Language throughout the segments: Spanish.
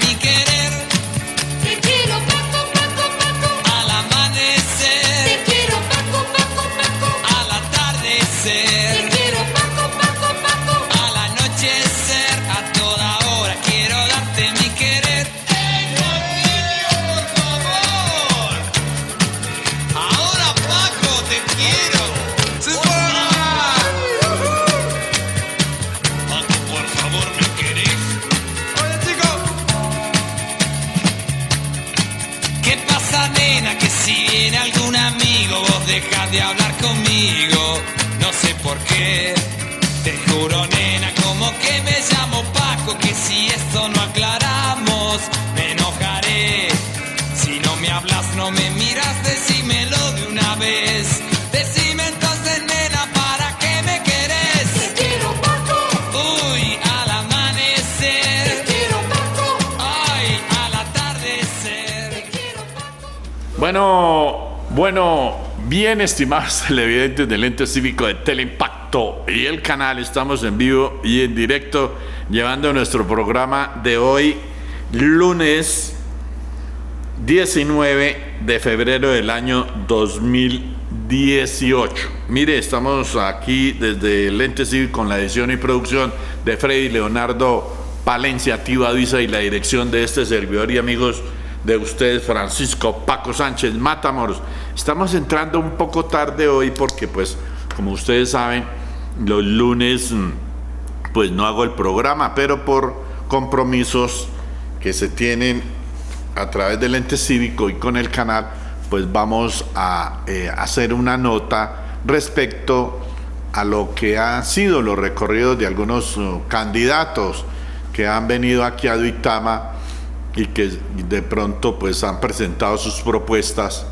mi querer. Te quiero, Paco, Paco, Paco. Al amanecer, Te quiero, Paco, Paco, Paco. al atardecer, Te quiero, Paco, Paco, Paco. al anochecer, a toda hora quiero darte mi querer. Por favor. Ahora Paco, te quiero. Paco, por favor, ¿me querés? Hola, chicos. ¿Qué pasa, nena? Que si viene algún amigo, vos dejás de hablar conmigo. No sé por qué. Te juro, nena, como que me llamo Paco, que si esto no aclaramos, me enojaré. Si no me hablas, no me miras, decímelo de una vez. Decime entonces, nena, ¿para qué me querés? Te quiero, Paco. Uy, al Te amanecer. quiero, Paco. Ay, al atardecer. Te quiero, Paco. Bueno, bien estimados televidentes del ente cívico de Teleimpacto y el canal, estamos en vivo y en directo llevando nuestro programa de hoy, lunes 19 de febrero del año 2018. Mire, estamos aquí desde el ente cívico con la edición y producción de Freddy Leonardo Palencia, Tío Avisa, y la dirección de este servidor y amigos de ustedes, Francisco Paco Sánchez Matamoros. Estamos entrando un poco tarde hoy porque, pues, como ustedes saben, los lunes pues no hago el programa, pero por compromisos que se tienen a través del ente cívico y con el canal, pues vamos a hacer una nota respecto a lo que han sido los recorridos de algunos candidatos que han venido aquí a Duitama y que de pronto pues han presentado sus propuestas.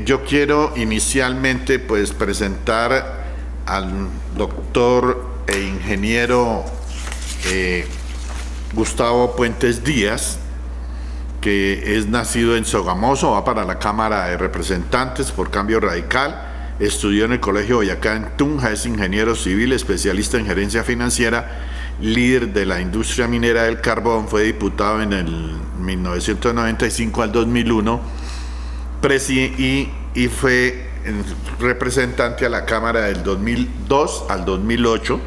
Yo quiero inicialmente pues presentar al doctor e ingeniero Gustavo Puentes Díaz, que es nacido en Sogamoso, va para la Cámara de Representantes por Cambio Radical, estudió en el Colegio Boyacá en Tunja, es ingeniero civil, especialista en gerencia financiera, líder de la industria minera del carbón, fue diputado en el 1995 al 2001 y fue representante a la Cámara del 2002 al 2008,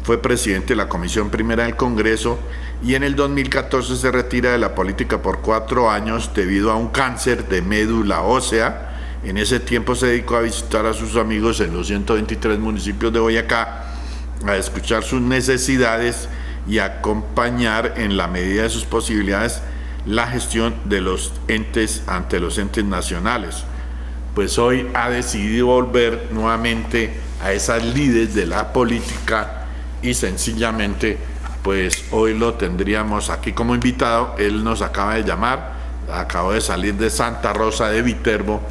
fue presidente de la Comisión Primera del Congreso y en el 2014 se retira de la política por 4 años debido a un cáncer de médula ósea. En ese tiempo se dedicó a visitar a sus amigos en los 123 municipios de Boyacá, a escuchar sus necesidades y acompañar en la medida de sus posibilidades la gestión de los entes ante los entes nacionales. Pues hoy ha decidido volver nuevamente a esas lides de la política y sencillamente pues hoy lo tendríamos aquí como invitado. Él nos acaba de llamar, acabó de salir de Santa Rosa de Viterbo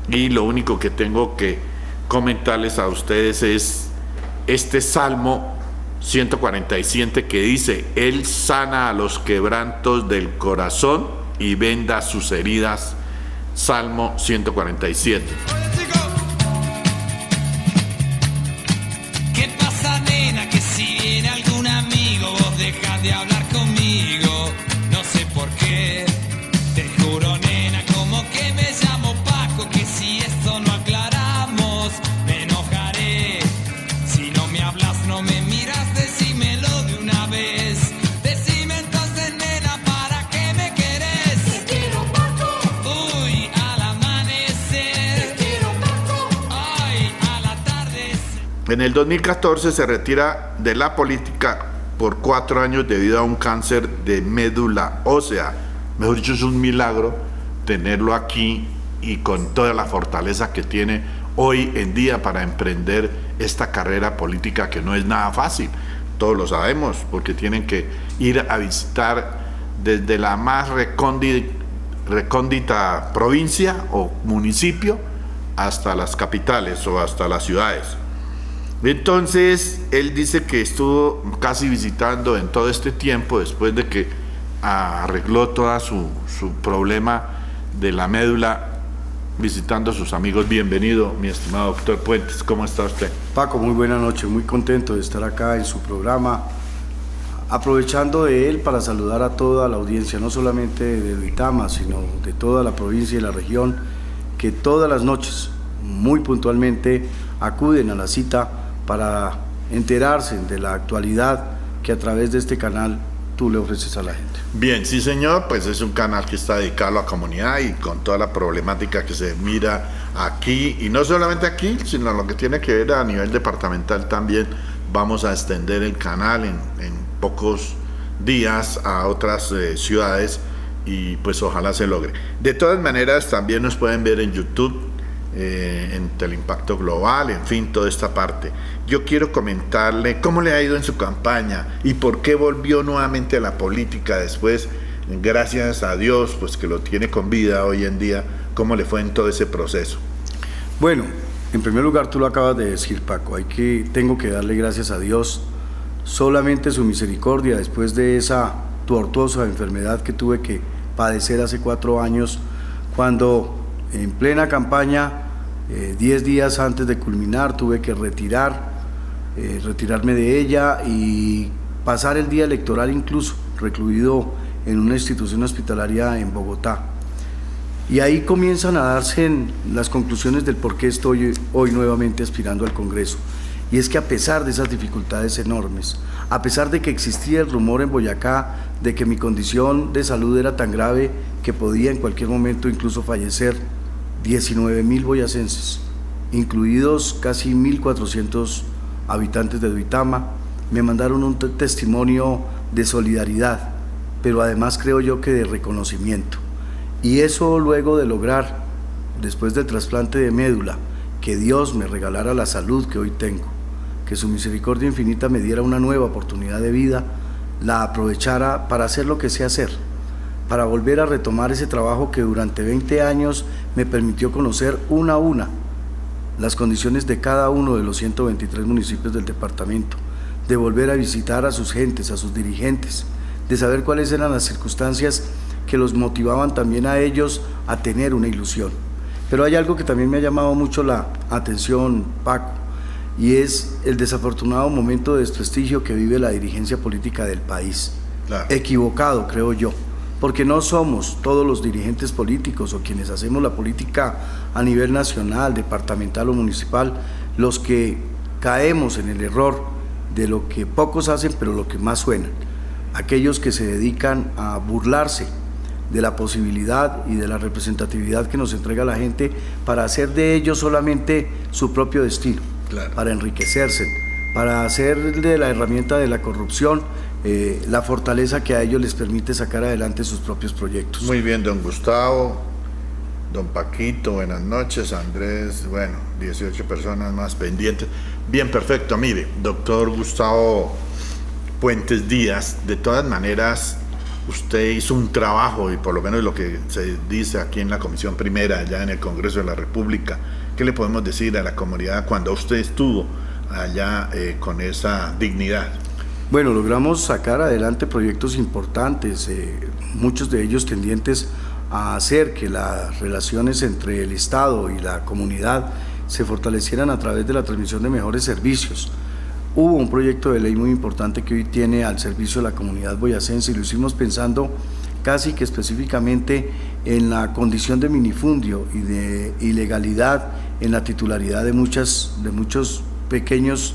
y lo único que tengo que comentarles a ustedes es este Salmo 147 que dice: Él sana a los quebrantos del corazón y venda sus heridas. Salmo 147. ¿Qué pasa, nena? Que si viene algún amigo, vos dejás de hablar conmigo. No sé por qué. Te juro, nena, como que me llamo Paco, que si esto no aclaramos, me enojaré. Si no me hablas, no me miras, decímelo de una vez. Decime entonces, nena, ¿para qué me querés? Te quiero, Paco. Uy, al amanecer. Te quiero, Paco. Ay, al atardecer. En el 2014 se retira de la política por 4 años debido a un cáncer de médula ósea. Mejor dicho, es un milagro tenerlo aquí y con toda la fortaleza que tiene hoy en día para emprender esta carrera política que no es nada fácil. Todos lo sabemos porque tienen que ir a visitar desde la más recóndita provincia o municipio hasta las capitales o hasta las ciudades. Entonces él dice que estuvo casi visitando en todo este tiempo, después de que arregló todo su problema de la médula, visitando a sus amigos. Bienvenido, mi estimado doctor Puentes, ¿cómo está usted? Paco, muy buena noche, muy contento de estar acá en su programa, aprovechando de él para saludar a toda la audiencia, no solamente de Duitama, sino de toda la provincia y la región, que todas las noches, muy puntualmente, acuden a la cita para enterarse de la actualidad que a través de este canal tú le ofreces a la gente. Bien, sí señor, pues es un canal que está dedicado a la comunidad y con toda la problemática que se mira aquí, y no solamente aquí, sino lo que tiene que ver a nivel departamental también. Vamos a extender el canal en pocos días a otras ciudades y pues ojalá se logre. De todas maneras, también nos pueden ver en YouTube, en Teleimpacto Global, en fin, toda esta parte. Yo quiero comentarle cómo le ha ido en su campaña y por qué volvió nuevamente a la política después, gracias a Dios, pues que lo tiene con vida hoy en día. ¿Cómo le fue en todo ese proceso? Bueno, en primer lugar, tú lo acabas de decir, Paco, tengo que darle gracias a Dios, solamente su misericordia después de esa tortuosa enfermedad que tuve que padecer hace 4 años, cuando en plena campaña, 10 días antes de culminar, tuve que retirarme de ella y pasar el día electoral incluso recluido en una institución hospitalaria en Bogotá. Y ahí comienzan a darse las conclusiones del por qué estoy hoy nuevamente aspirando al Congreso. Y es que a pesar de esas dificultades enormes, a pesar de que existía el rumor en Boyacá de que mi condición de salud era tan grave que podía en cualquier momento incluso fallecer, 19.000 boyacenses, incluidos casi 1.400 habitantes de Duitama, me mandaron un testimonio de solidaridad, pero además creo yo que de reconocimiento. Y eso luego de lograr, después del trasplante de médula, que Dios me regalara la salud que hoy tengo, que su misericordia infinita me diera una nueva oportunidad de vida, la aprovechara para hacer lo que sé hacer, para volver a retomar ese trabajo que durante 20 años me permitió conocer una a una las condiciones de cada uno de los 123 municipios del departamento, de volver a visitar a sus gentes, a sus dirigentes, de saber cuáles eran las circunstancias que los motivaban también a ellos a tener una ilusión. Pero hay algo que también me ha llamado mucho la atención, Paco, y es el desafortunado momento de desprestigio que vive la dirigencia política del país. Claro. Equivocado, creo yo, porque no somos todos los dirigentes políticos o quienes hacemos la política a nivel nacional, departamental o municipal los que caemos en el error de lo que pocos hacen, pero lo que más suenan. Aquellos que se dedican a burlarse de la posibilidad y de la representatividad que nos entrega la gente para hacer de ellos solamente su propio destino, claro, para enriquecerse, para hacer de la herramienta de la corrupción la fortaleza que a ellos les permite sacar adelante sus propios proyectos. Muy bien, don Gustavo, don Paquito, buenas noches, Andrés, bueno, 18 personas más pendientes. Bien, perfecto. Mire, doctor Gustavo Puentes Díaz, de todas maneras, usted hizo un trabajo, y por lo menos lo que se dice aquí en la Comisión Primera, allá en el Congreso de la República. ¿Qué le podemos decir a la comunidad cuando usted estuvo allá con esa dignidad? Bueno, logramos sacar adelante proyectos importantes, muchos de ellos tendientes a hacer que las relaciones entre el Estado y la comunidad se fortalecieran a través de la transmisión de mejores servicios. Hubo un proyecto de ley muy importante que hoy tiene al servicio de la comunidad boyacense y lo hicimos pensando casi que específicamente en la condición de minifundio y de ilegalidad en la titularidad de muchos pequeños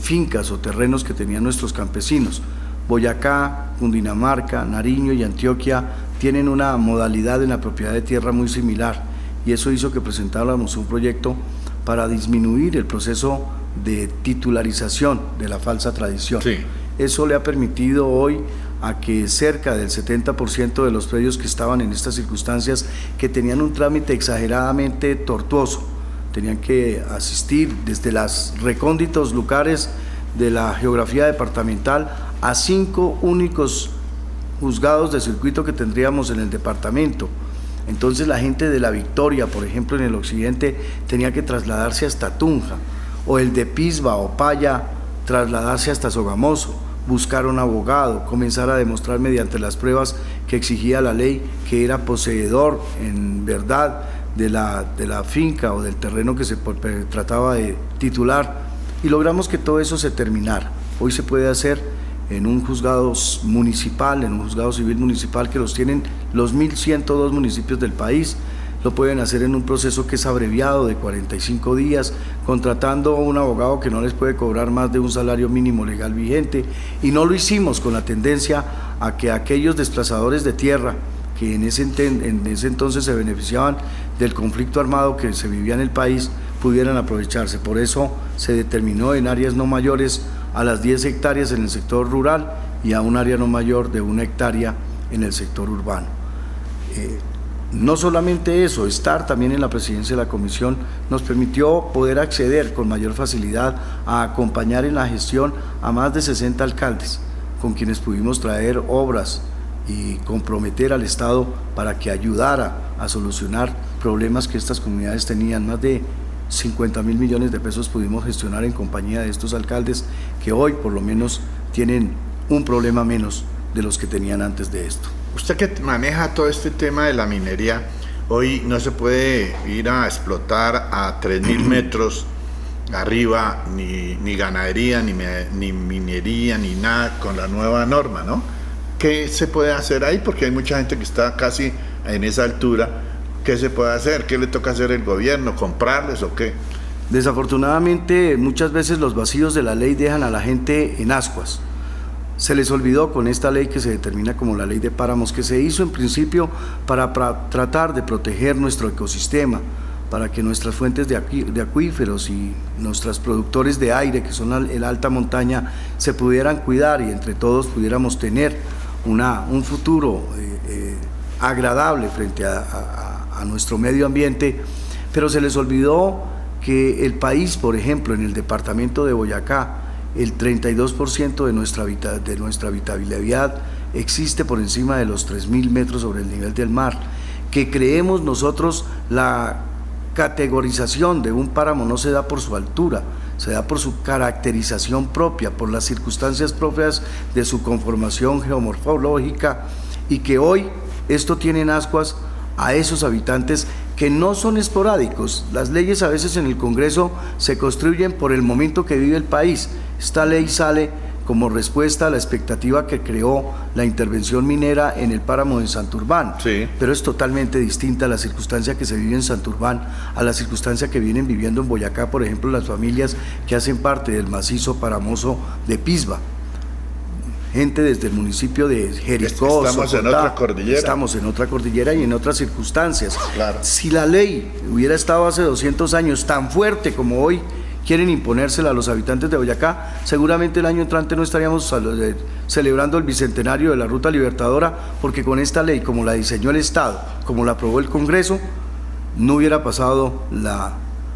fincas o terrenos que tenían nuestros campesinos. Boyacá, Cundinamarca, Nariño y Antioquia tienen una modalidad en la propiedad de tierra muy similar y eso hizo que presentáramos un proyecto para disminuir el proceso de titularización de la falsa tradición. Sí. Eso le ha permitido hoy a que cerca del 70% de los predios que estaban en estas circunstancias, que tenían un trámite exageradamente tortuoso, tenían que asistir desde los recónditos lugares de la geografía departamental a 5 únicos juzgados de circuito que tendríamos en el departamento. Entonces la gente de La Victoria, por ejemplo, en el occidente, tenía que trasladarse hasta Tunja, o el de Pisba o Paya, trasladarse hasta Sogamoso, buscar un abogado, comenzar a demostrar mediante las pruebas que exigía la ley que era poseedor en verdad de la finca o del terreno que se trataba de titular, y logramos que todo eso se terminara. Hoy se puede hacer en un juzgado municipal, en un juzgado civil municipal que los tienen los 1.102 municipios del país. Lo pueden hacer en un proceso que es abreviado de 45 días, contratando a un abogado que no les puede cobrar más de un salario mínimo legal vigente, y no lo hicimos con la tendencia a que aquellos desplazadores de tierra que en ese entonces se beneficiaban del conflicto armado que se vivía en el país pudieran aprovecharse. Por eso se determinó en áreas no mayores a las 10 hectáreas en el sector rural y a un área no mayor de 1 hectárea en el sector urbano. No solamente eso, estar también en la presidencia de la comisión nos permitió poder acceder con mayor facilidad a acompañar en la gestión a más de 60 alcaldes, con quienes pudimos traer obras y comprometer al Estado para que ayudara a solucionar problemas que estas comunidades tenían. Más de 50.000 millones de pesos pudimos gestionar en compañía de estos alcaldes que hoy por lo menos tienen un problema menos de los que tenían antes de esto. Usted que maneja todo este tema de la minería, hoy no se puede ir a explotar a 3.000 metros arriba ni ganadería, ni minería, ni nada con la nueva norma, ¿no? ¿Qué se puede hacer ahí? Porque hay mucha gente que está casi en esa altura. ¿Qué se puede hacer? ¿Qué le toca hacer el gobierno? ¿Comprarles o qué? Desafortunadamente, muchas veces los vacíos de la ley dejan a la gente en ascuas. Se les olvidó con esta ley que se determina como la ley de páramos, que se hizo en principio para tratar de proteger nuestro ecosistema, para que nuestras fuentes de acuíferos y nuestros productores de aire, que son en alta montaña, se pudieran cuidar y entre todos pudiéramos tener un futuro agradable frente a nuestro medio ambiente. Pero se les olvidó que el país, por ejemplo, en el departamento de Boyacá, el 32% de nuestra habitabilidad existe por encima de los 3.000 metros sobre el nivel del mar, que creemos nosotros la categorización de un páramo no se da por su altura, se da por su caracterización propia, por las circunstancias propias de su conformación geomorfológica, y que hoy esto tiene en ascuas a esos habitantes que no son esporádicos. Las leyes a veces en el Congreso se construyen por el momento que vive el país. Esta ley sale como respuesta a la expectativa que creó la intervención minera en el páramo de Santurbán, sí. Pero es totalmente distinta a la circunstancia que se vive en Santurbán, a la circunstancia que vienen viviendo en Boyacá, por ejemplo, las familias que hacen parte del macizo paramoso de Pisba. Gente desde el municipio de Jericó, estamos Socotá, en otra cordillera. Estamos en otra cordillera y en otras circunstancias. Claro. Si la ley hubiera estado hace 200 años tan fuerte como hoy quieren imponérsela a los habitantes de Boyacá, seguramente el año entrante no estaríamos celebrando el bicentenario de la Ruta Libertadora, porque con esta ley, como la diseñó el Estado, como la aprobó el Congreso, no hubiera pasado la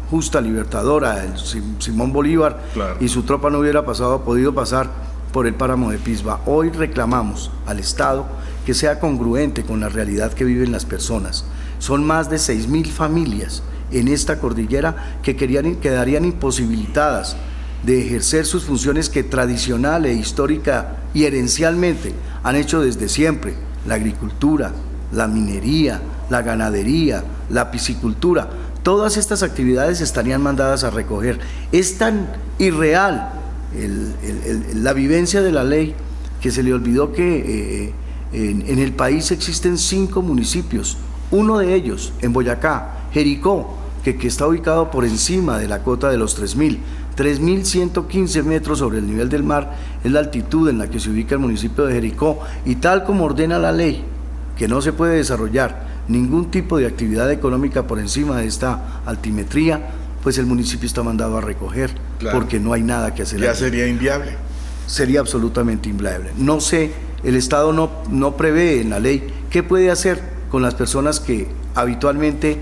justa libertadora, el Simón Bolívar, claro, y su tropa no hubiera podido pasar por el páramo de Pisba. Hoy reclamamos al Estado que sea congruente con la realidad que viven las personas. Son más de 6.000 familias en esta cordillera que quedarían imposibilitadas de ejercer sus funciones que tradicional e histórica y herencialmente han hecho desde siempre: la agricultura, la minería, la ganadería, la piscicultura. Todas estas actividades estarían mandadas a recoger. Es tan irreal la vivencia de la ley que se le olvidó que en el país existen 5 municipios, uno de ellos en Boyacá, Jericó, que está ubicado por encima de la cota de los 3.115 metros sobre el nivel del mar, es la altitud en la que se ubica el municipio de Jericó, y tal como ordena la ley, que no se puede desarrollar ningún tipo de actividad económica por encima de esta altimetría, pues el municipio está mandado a recoger, claro, porque no hay nada que hacer. Ya allí. sería inviable. Sería absolutamente inviable. No sé, el Estado no prevé en la ley qué puede hacer con las personas que habitualmente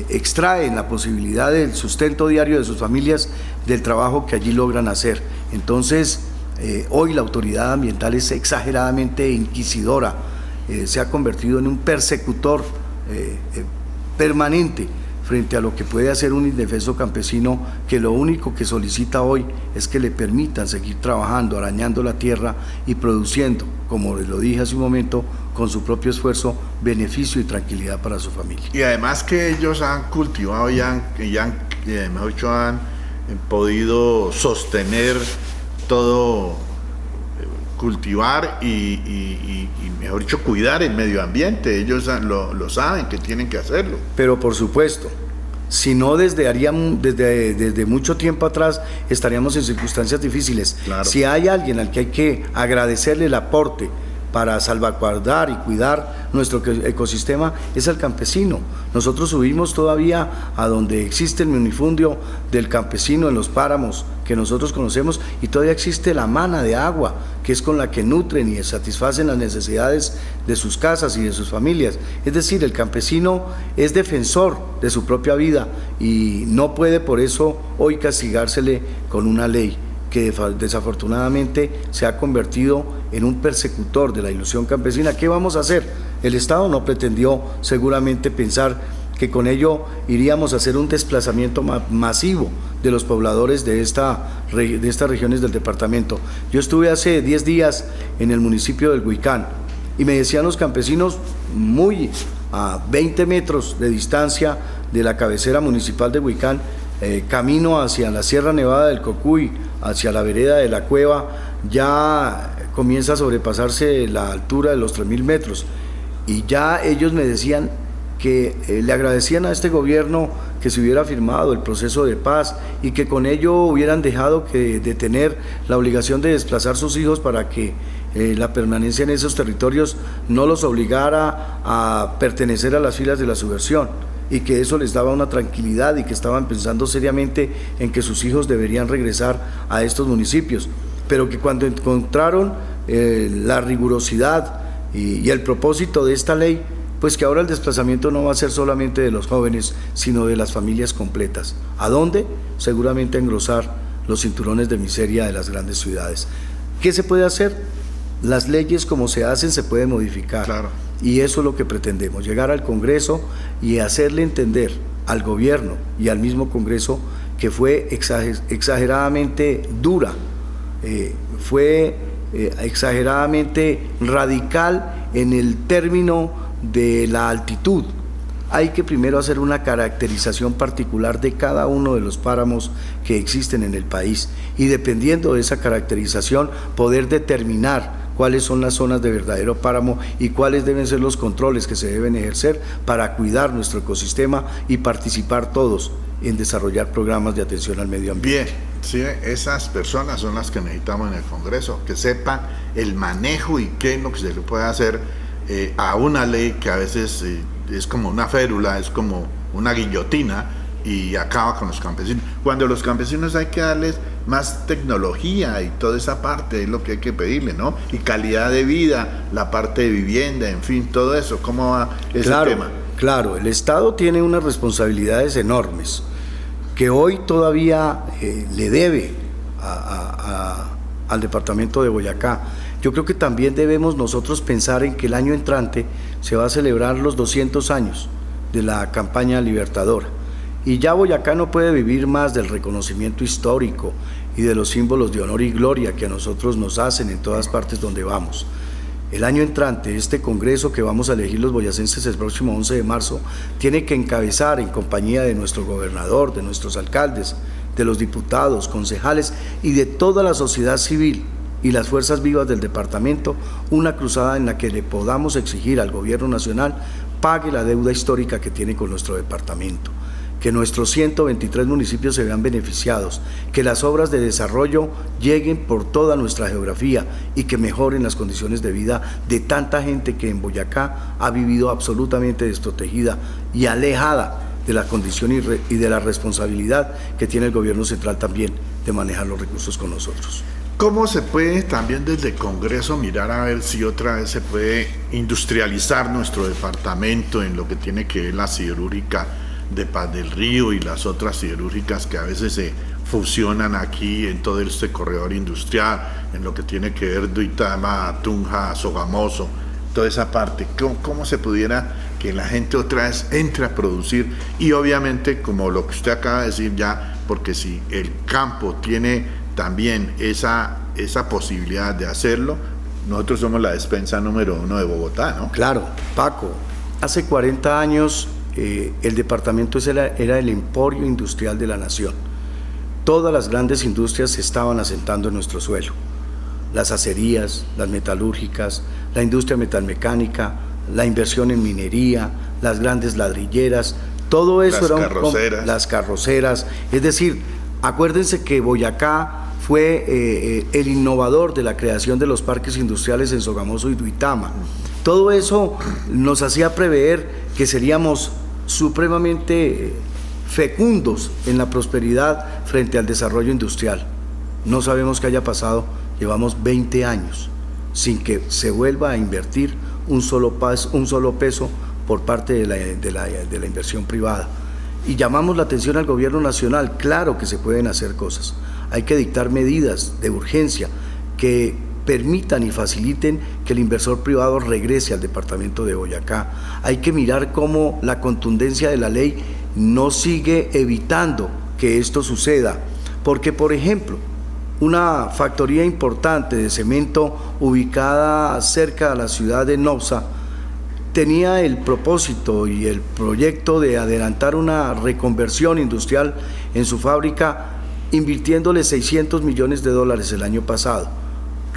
extraen la posibilidad del sustento diario de sus familias del trabajo que allí logran hacer. Entonces, hoy la autoridad ambiental es exageradamente inquisidora, se ha convertido en un persecutor permanente frente a lo que puede hacer un indefenso campesino, que lo único que solicita hoy es que le permitan seguir trabajando, arañando la tierra y produciendo, como lo dije hace un momento, con su propio esfuerzo, beneficio y tranquilidad para su familia. Y además que ellos han cultivado y mejor dicho, han podido sostener todo cultivar y mejor dicho, cuidar el medio ambiente. Ellos lo saben que tienen que hacerlo. Pero por supuesto, si no desde mucho tiempo atrás estaríamos en circunstancias difíciles. Claro. Si hay alguien al que hay que agradecerle el aporte para salvaguardar y cuidar nuestro ecosistema, es al campesino. Nosotros subimos todavía a donde existe el minifundio del campesino en los páramos que nosotros conocemos, y todavía existe la mana de agua, que es con la que nutren y satisfacen las necesidades de sus casas y de sus familias. Es decir, el campesino es defensor de su propia vida y no puede por eso hoy castigársele con una ley que desafortunadamente se ha convertido en un persecutor de la ilusión campesina. ¿Qué vamos a hacer? El Estado no pretendió seguramente pensar que con ello iríamos a hacer un desplazamiento masivo de los pobladores de estas regiones del departamento. Yo estuve hace 10 días en el municipio del Huicán y me decían los campesinos, muy a 20 metros de distancia de la cabecera municipal de Huicán, camino hacia la Sierra Nevada del Cocuy, hacia la vereda de la Cueva, ya comienza a sobrepasarse la altura de los 3.000 metros. Y ya ellos me decían que le agradecían a este gobierno que se hubiera firmado el proceso de paz y que con ello hubieran dejado de tener la obligación de desplazar sus hijos para que la permanencia en esos territorios no los obligara a pertenecer a las filas de la subversión, y que eso les daba una tranquilidad y que estaban pensando seriamente en que sus hijos deberían regresar a estos municipios, pero que cuando encontraron la rigurosidad y el propósito de esta ley, pues que ahora el desplazamiento no va a ser solamente de los jóvenes, sino de las familias completas. ¿A dónde? Seguramente a engrosar los cinturones de miseria de las grandes ciudades. ¿Qué se puede hacer? Las leyes como se hacen se pueden modificar. Claro. Y eso es lo que pretendemos, llegar al Congreso y hacerle entender al gobierno y al mismo Congreso que fue exageradamente dura, fue exageradamente radical en el término de la altitud. Hay que primero hacer una caracterización particular de cada uno de los páramos que existen en el país y dependiendo de esa caracterización poder determinar cuáles son las zonas de verdadero páramo y cuáles deben ser los controles que se deben ejercer para cuidar nuestro ecosistema y participar todos en desarrollar programas de atención al medio ambiente. Bien, sí, esas personas son las que necesitamos en el Congreso, que sepan el manejo y qué es lo que se le puede hacer a una ley que a veces es como una férula, es como una guillotina y acaba con los campesinos. Cuando los campesinos hay que darles más tecnología y toda esa parte es lo que hay que pedirle, ¿no? Y calidad de vida, la parte de vivienda, en fin, todo eso. ¿Cómo va ese tema? Claro, el Estado tiene unas responsabilidades enormes que hoy todavía le debe al departamento de Boyacá. Yo creo que también debemos nosotros pensar en que el año entrante se va a celebrar los 200 años de la campaña libertadora. Y ya Boyacá no puede vivir más del reconocimiento histórico y de los símbolos de honor y gloria que a nosotros nos hacen en todas partes donde vamos. El año entrante, este congreso que vamos a elegir los boyacenses el próximo 11 de marzo, tiene que encabezar en compañía de nuestro gobernador, de nuestros alcaldes, de los diputados, concejales y de toda la sociedad civil y las fuerzas vivas del departamento, una cruzada en la que le podamos exigir al gobierno nacional pague la deuda histórica que tiene con nuestro departamento, que nuestros 123 municipios se vean beneficiados, que las obras de desarrollo lleguen por toda nuestra geografía y que mejoren las condiciones de vida de tanta gente que en Boyacá ha vivido absolutamente desprotegida y alejada de la condición y de la responsabilidad que tiene el gobierno central también de manejar los recursos con nosotros. ¿Cómo se puede también desde el Congreso mirar a ver si otra vez se puede industrializar nuestro departamento en lo que tiene que ver la siderúrgica de Paz del Río y las otras siderúrgicas que a veces se fusionan aquí en todo este corredor industrial, en lo que tiene que ver Duitama, Tunja, Sogamoso, toda esa parte? ¿Cómo se pudiera que la gente otra vez entre a producir? Y obviamente, como lo que usted acaba de decir ya, porque si el campo tiene también esa posibilidad de hacerlo, nosotros somos la despensa número 1 de Bogotá, ¿no? Claro, Paco, hace 40 años el departamento era el emporio industrial de la nación. Todas las grandes industrias se estaban asentando en nuestro suelo. las acerías, las metalúrgicas, la industria metalmecánica, la inversión en minería, las grandes ladrilleras, todo eso las carroceras. Es decir, acuérdense que Boyacá fue el innovador de la creación de los parques industriales en Sogamoso y Duitama. Todo eso nos hacía prever que seríamos supremamente fecundos en la prosperidad frente al desarrollo industrial. No sabemos qué haya pasado, llevamos 20 años sin que se vuelva a invertir un solo peso por parte de la inversión privada. Y llamamos la atención al gobierno nacional. Claro que se pueden hacer cosas, hay que dictar medidas de urgencia que permitan y faciliten que el inversor privado regrese al departamento de Boyacá. Hay que mirar cómo la contundencia de la ley no sigue evitando que esto suceda, porque por ejemplo, una factoría importante de cemento ubicada cerca de la ciudad de Nopsa tenía el propósito y el proyecto de adelantar una reconversión industrial en su fábrica, invirtiéndole $600 millones el año pasado,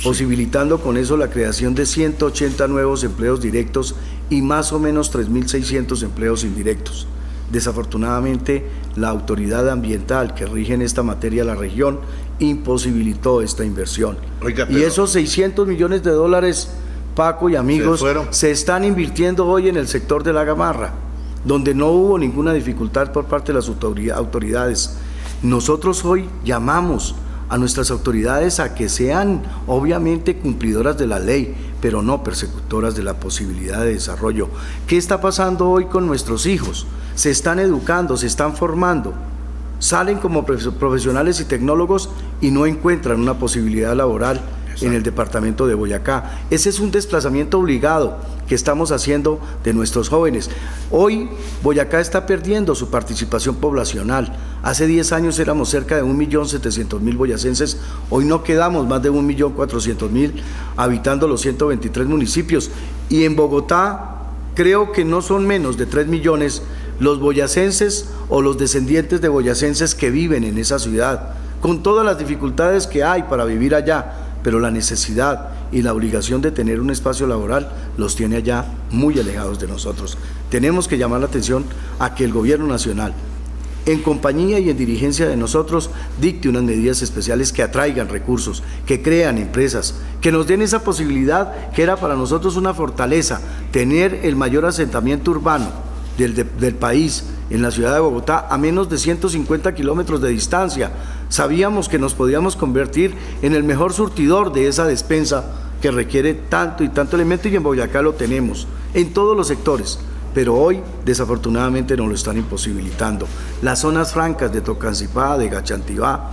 posibilitando con eso la creación de 180 nuevos empleos directos y más o menos 3.600 empleos indirectos. Desafortunadamente, la autoridad ambiental que rige en esta materia la región imposibilitó esta inversión. Oiga, y esos $600 millones, Paco y amigos, se están invirtiendo hoy en el sector de la Gamarra, donde no hubo ninguna dificultad por parte de las autoridades. Nosotros hoy llamamos a nuestras autoridades a que sean obviamente cumplidoras de la ley, pero no persecutoras de la posibilidad de desarrollo. ¿Qué está pasando hoy con nuestros hijos? Se están educando, se están formando, salen como profesionales y tecnólogos y no encuentran una posibilidad laboral en el departamento de Boyacá. Ese es un desplazamiento obligado que estamos haciendo de nuestros jóvenes. Hoy Boyacá está perdiendo su participación poblacional. Hace 10 años éramos cerca de 1.700.000 boyacenses, hoy no quedamos más de 1.400.000 habitando los 123 municipios. Y en Bogotá creo que no son menos de 3 millones los boyacenses o los descendientes de boyacenses que viven en esa ciudad, con todas las dificultades que hay para vivir allá, pero la necesidad y la obligación de tener un espacio laboral los tiene allá muy alejados de nosotros. Tenemos que llamar la atención a que el gobierno nacional, en compañía y en dirigencia de nosotros, dicte unas medidas especiales que atraigan recursos, que crean empresas, que nos den esa posibilidad que era para nosotros una fortaleza, tener el mayor asentamiento urbano del país, en la ciudad de Bogotá, a menos de 150 kilómetros de distancia. Sabíamos que nos podíamos convertir en el mejor surtidor de esa despensa que requiere tanto y tanto elemento, y en Boyacá lo tenemos, en todos los sectores, pero hoy desafortunadamente nos lo están imposibilitando. Las zonas francas de Tocancipá, de Gachancipá,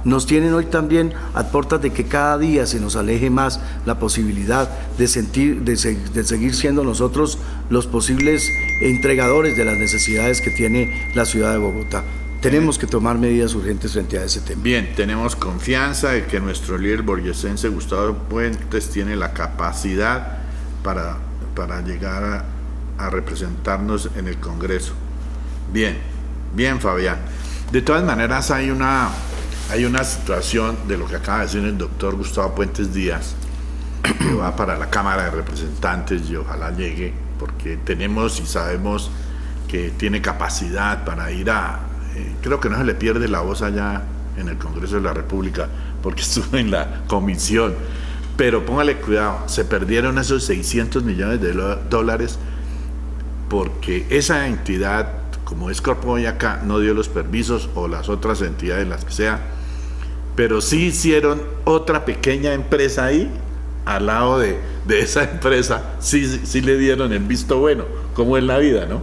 nos tienen hoy también a puertas de que cada día se nos aleje más la posibilidad de seguir siendo nosotros los posibles entregadores de las necesidades que tiene la ciudad de Bogotá. Tenemos que tomar medidas urgentes frente a ese tema. Bien, tenemos confianza de que nuestro líder boyacense Gustavo Puentes tiene la capacidad para llegar a representarnos en el Congreso. Bien, Fabián. De todas maneras, hay una situación de lo que acaba de decir el doctor Gustavo Puentes Díaz, que va para la Cámara de Representantes y ojalá llegue, porque tenemos y sabemos que tiene capacidad para ir creo que no se le pierde la voz allá en el Congreso de la República, porque estuvo en la comisión, pero póngale cuidado, se perdieron esos $600 millones porque esa entidad, como es Corpo Boyacá, no dio los permisos, o las otras entidades, las que sea, pero sí hicieron otra pequeña empresa ahí, al lado de esa empresa, sí le dieron el visto bueno, como en la vida, ¿no?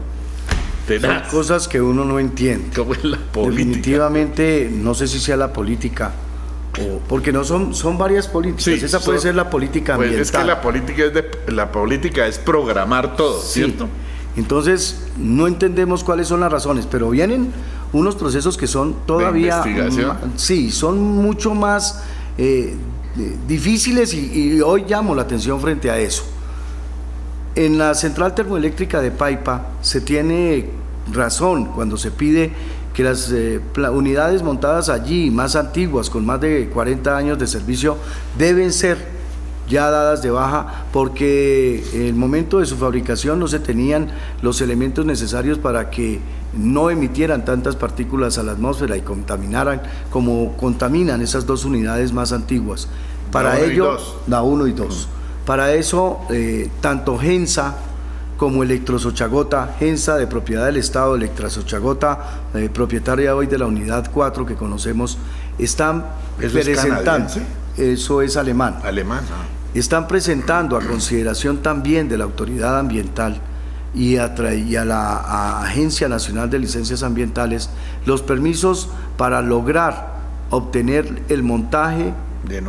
Son cosas que uno no entiende. ¿Cómo es la política? Definitivamente, no sé si sea la política, porque no son varias políticas. Sí, esa puede ser la política ambiental. Pues es que la política es programar todo, sí, ¿cierto? Entonces, no entendemos cuáles son las razones, pero vienen unos procesos que son todavía... ¿De investigación? Sí, son mucho más difíciles y hoy llamo la atención frente a eso. En la central termoeléctrica de Paipa se tiene razón cuando se pide que las unidades montadas allí, más antiguas, con más de 40 años de servicio, deben ser ya dadas de baja porque en el momento de su fabricación no se tenían los elementos necesarios para que no emitieran tantas partículas a la atmósfera y contaminaran como contaminan esas dos unidades más antiguas. Para ello, la 1 y 2. Para eso, tanto Gensa como Electrosochagota, Gensa de propiedad del Estado, Electrosochagota, propietaria hoy de la unidad 4 que conocemos, están presentando, eso es alemán, están presentando a consideración también de la autoridad ambiental y a la Agencia Nacional de Licencias Ambientales los permisos para lograr obtener el montaje de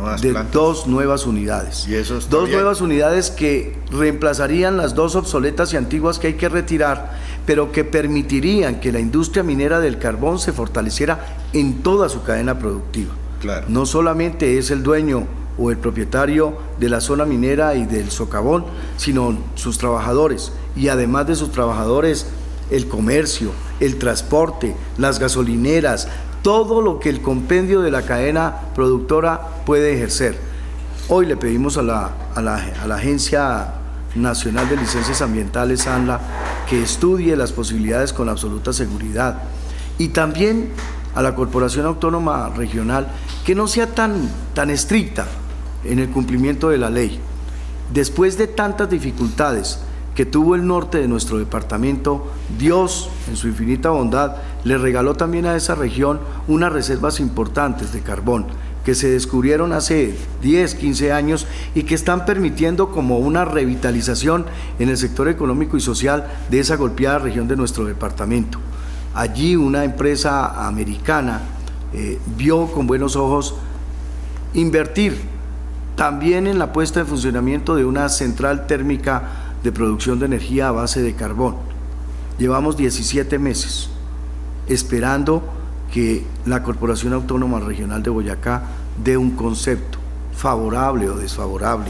2 nuevas unidades. ¿Y eso está 2 bien? Nuevas unidades que reemplazarían las 2 obsoletas y antiguas que hay que retirar, pero que permitirían que la industria minera del carbón se fortaleciera en toda su cadena productiva. Claro. No solamente es el dueño o el propietario de la zona minera y del socavón, sino sus trabajadores, y además de sus trabajadores, el comercio, el transporte, las gasolineras, todo lo que el compendio de la cadena productora puede ejercer. Hoy le pedimos a la Agencia Nacional de Licencias Ambientales, ANLA, que estudie las posibilidades con absoluta seguridad, y también a la Corporación Autónoma Regional que no sea tan estricta en el cumplimiento de la ley. Después de tantas dificultades que tuvo el norte de nuestro departamento, Dios, en su infinita bondad, le regaló también a esa región unas reservas importantes de carbón que se descubrieron hace 10, 15 años y que están permitiendo como una revitalización en el sector económico y social de esa golpeada región de nuestro departamento. Allí una empresa americana vio con buenos ojos invertir también en la puesta en funcionamiento de una central térmica de producción de energía a base de carbón. Llevamos 17 meses esperando que la Corporación Autónoma Regional de Boyacá dé un concepto favorable o desfavorable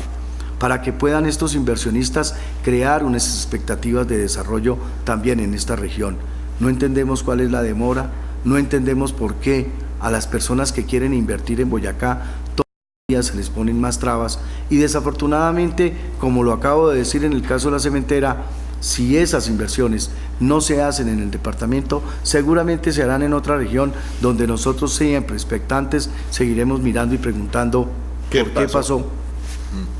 para que puedan estos inversionistas crear unas expectativas de desarrollo también en esta región. No entendemos cuál es la demora, no entendemos por qué a las personas que quieren invertir en Boyacá todavía se les ponen más trabas, y desafortunadamente, como lo acabo de decir en el caso de la cementera, si esas inversiones no se hacen en el departamento, seguramente se harán en otra región donde nosotros, siempre expectantes, seguiremos mirando y preguntando ¿qué pasó?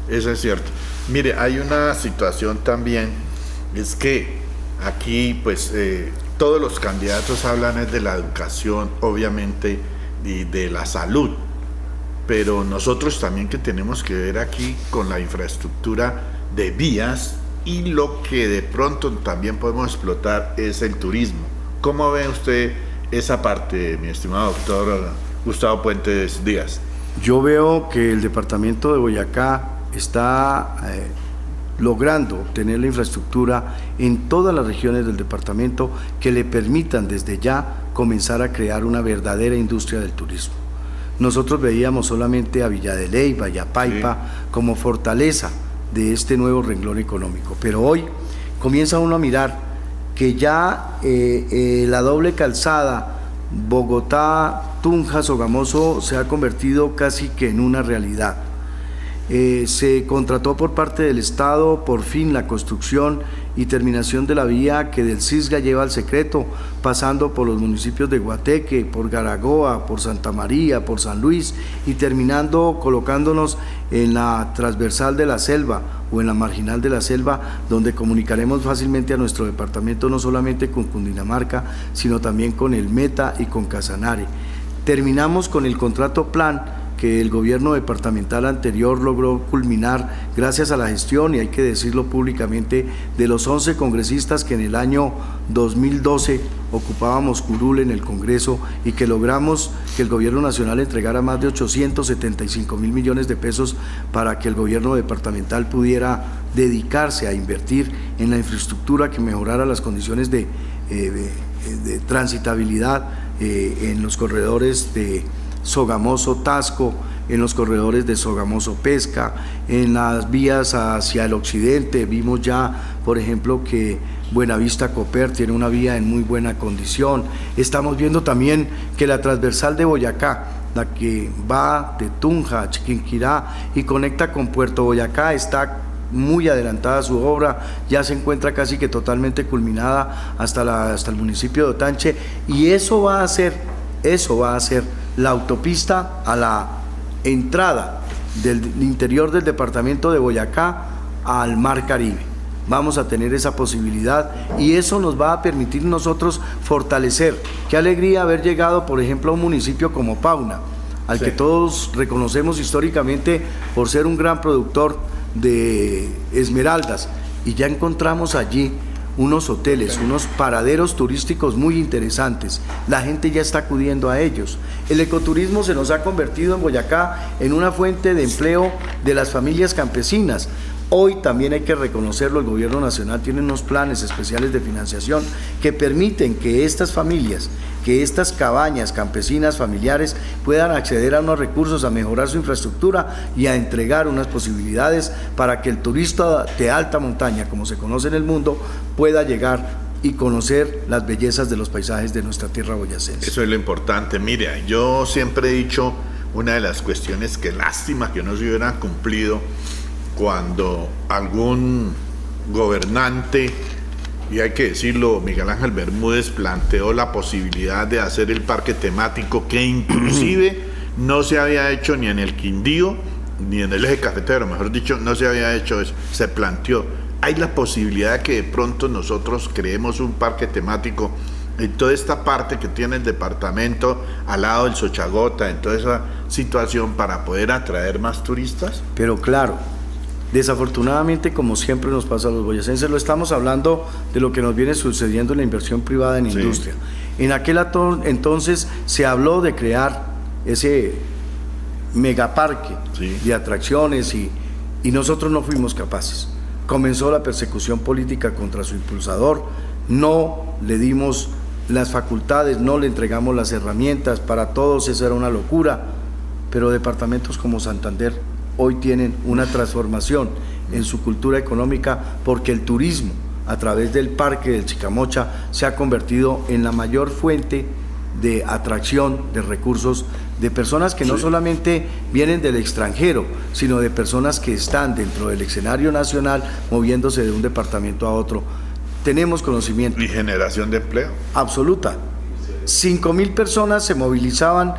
Eso es cierto. Mire, hay una situación también, es que aquí pues todos los candidatos hablan de la educación, obviamente, y de la salud, pero nosotros también que tenemos que ver aquí con la infraestructura de vías, y lo que de pronto también podemos explotar es el turismo. ¿Cómo ve usted esa parte, mi estimado doctor Gustavo Puentes Díaz? Yo veo que el departamento de Boyacá está logrando obtener la infraestructura en todas las regiones del departamento que le permitan desde ya comenzar a crear una verdadera industria del turismo. Nosotros veíamos solamente a Villa de Leyva y a Paipa como fortaleza de este nuevo renglón económico, pero hoy comienza uno a mirar que ya la doble calzada Bogotá, Tunja, Sogamoso se ha convertido casi que en una realidad. Se contrató por parte del Estado por fin la construcción y terminación de la vía que del Cisga lleva al Secreto, pasando por los municipios de Guateque, por Garagoa, por Santa María, por San Luis, y terminando colocándonos en la transversal de la selva o en la marginal de la selva, donde comunicaremos fácilmente a nuestro departamento no solamente con Cundinamarca, sino también con el Meta y con Casanare. Terminamos con el contrato plan que el gobierno departamental anterior logró culminar gracias a la gestión, y hay que decirlo públicamente, de los 11 congresistas que en el año 2012 ocupábamos curul en el Congreso, y que logramos que el gobierno nacional entregara más de 875.000 millones de pesos para que el gobierno departamental pudiera dedicarse a invertir en la infraestructura que mejorara las condiciones de transitabilidad en los corredores de Sogamoso-Tasco, en los corredores de Sogamoso-Pesca, en las vías hacia el occidente. Vimos ya, por ejemplo, que Buenavista Coper tiene una vía en muy buena condición. Estamos viendo también que la transversal de Boyacá, la que va de Tunja a Chiquinquirá y conecta con Puerto Boyacá, está muy adelantada su obra, ya se encuentra casi que totalmente culminada hasta el municipio de Otanche, y eso va a ser la autopista a la entrada del interior del departamento de Boyacá al Mar Caribe. Vamos a tener esa posibilidad y eso nos va a permitir nosotros fortalecer. Qué alegría haber llegado, por ejemplo, a un municipio como Pauna, al que todos reconocemos históricamente por ser un gran productor de esmeraldas, y ya encontramos allí unos hoteles, unos paraderos turísticos muy interesantes. La gente ya está acudiendo a ellos. El ecoturismo se nos ha convertido en Boyacá en una fuente de empleo de las familias campesinas. Hoy también hay que reconocerlo, el gobierno nacional tiene unos planes especiales de financiación que permiten que estas familias, que estas cabañas campesinas familiares puedan acceder a unos recursos, a mejorar su infraestructura y a entregar unas posibilidades para que el turista de alta montaña, como se conoce en el mundo, pueda llegar y conocer las bellezas de los paisajes de nuestra tierra boyacense. Eso es lo importante. Mira, yo siempre he dicho, una de las cuestiones que lástima que no se hubieran cumplido cuando algún gobernante, y hay que decirlo, Miguel Ángel Bermúdez planteó la posibilidad de hacer el parque temático, que inclusive no se había hecho ni en el Quindío ni en el eje cafetero, mejor dicho, no se había hecho eso, se planteó. Hay la posibilidad de que de pronto nosotros creemos un parque temático en toda esta parte que tiene el departamento al lado del Sochagota, en toda esa situación, para poder atraer más turistas. Pero claro, desafortunadamente, como siempre nos pasa a los boyacenses, lo estamos hablando de lo que nos viene sucediendo en la inversión privada en industria. En aquel entonces se habló de crear ese megaparque de atracciones y nosotros no fuimos capaces. Comenzó la persecución política contra su impulsador, no le dimos las facultades, no le entregamos las herramientas, para todos eso era una locura, pero departamentos como Santander hoy tienen una transformación en su cultura económica, porque el turismo a través del Parque del Chicamocha se ha convertido en la mayor fuente de atracción de recursos de personas que no solamente vienen del extranjero, sino de personas que están dentro del escenario nacional moviéndose de un departamento a otro. Tenemos conocimiento. ¿Y generación de empleo? Absoluta. 5.000 personas se movilizaban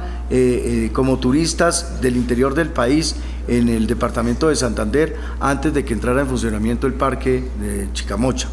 como turistas del interior del país en el departamento de Santander antes de que entrara en funcionamiento el parque de Chicamocha.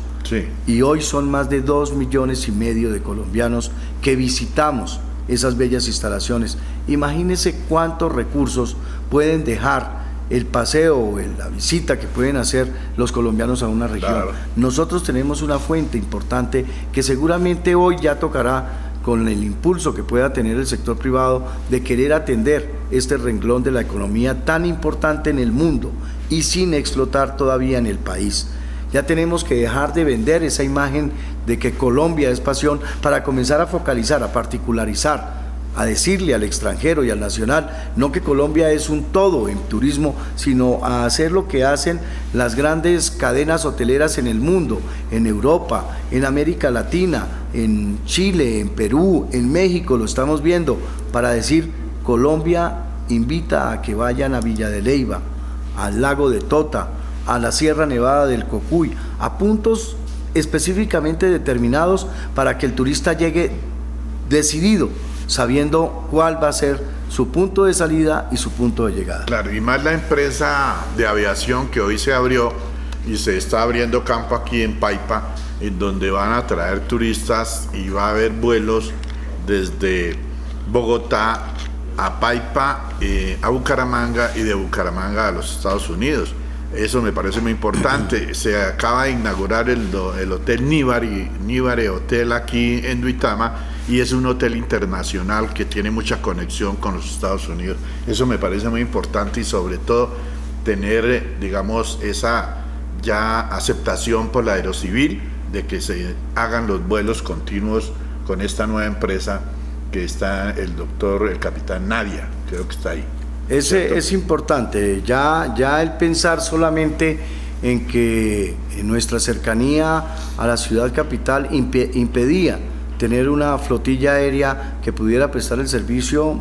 Y hoy son más de 2,5 millones de colombianos que visitamos esas bellas instalaciones. Imagínense cuántos recursos pueden dejar el paseo o la visita que pueden hacer los colombianos a una región. Nosotros tenemos una fuente importante que seguramente hoy ya tocará, con el impulso que pueda tener el sector privado, de querer atender este renglón de la economía tan importante en el mundo y sin explotar todavía en el país. Ya tenemos que dejar de vender esa imagen de que Colombia es pasión, para comenzar a focalizar, a particularizar, a decirle al extranjero y al nacional, no que Colombia es un todo en turismo, sino a hacer lo que hacen las grandes cadenas hoteleras en el mundo, en Europa, en América Latina, en Chile, en Perú, en México, lo estamos viendo, para decir: Colombia invita a que vayan a Villa de Leyva, al lago de Tota, a la Sierra Nevada del Cocuy, a puntos específicamente determinados para que el turista llegue decidido, sabiendo cuál va a ser su punto de salida y su punto de llegada. Claro, y más la empresa de aviación que hoy se abrió y se está abriendo campo aquí en Paipa, en donde van a traer turistas y va a haber vuelos desde Bogotá a Paipa, a Bucaramanga, y de Bucaramanga a los Estados Unidos. Eso me parece muy importante. Se acaba de inaugurar el Hotel Nibare Hotel aquí en Duitama, y es un hotel internacional que tiene mucha conexión con los Estados Unidos. Eso me parece muy importante, y sobre todo tener, digamos, esa ya aceptación por la Aerocivil de que se hagan los vuelos continuos con esta nueva empresa que está el capitán Navia, creo que está ahí. Es importante, ya el pensar solamente en que nuestra cercanía a la ciudad capital impedía tener una flotilla aérea que pudiera prestar el servicio.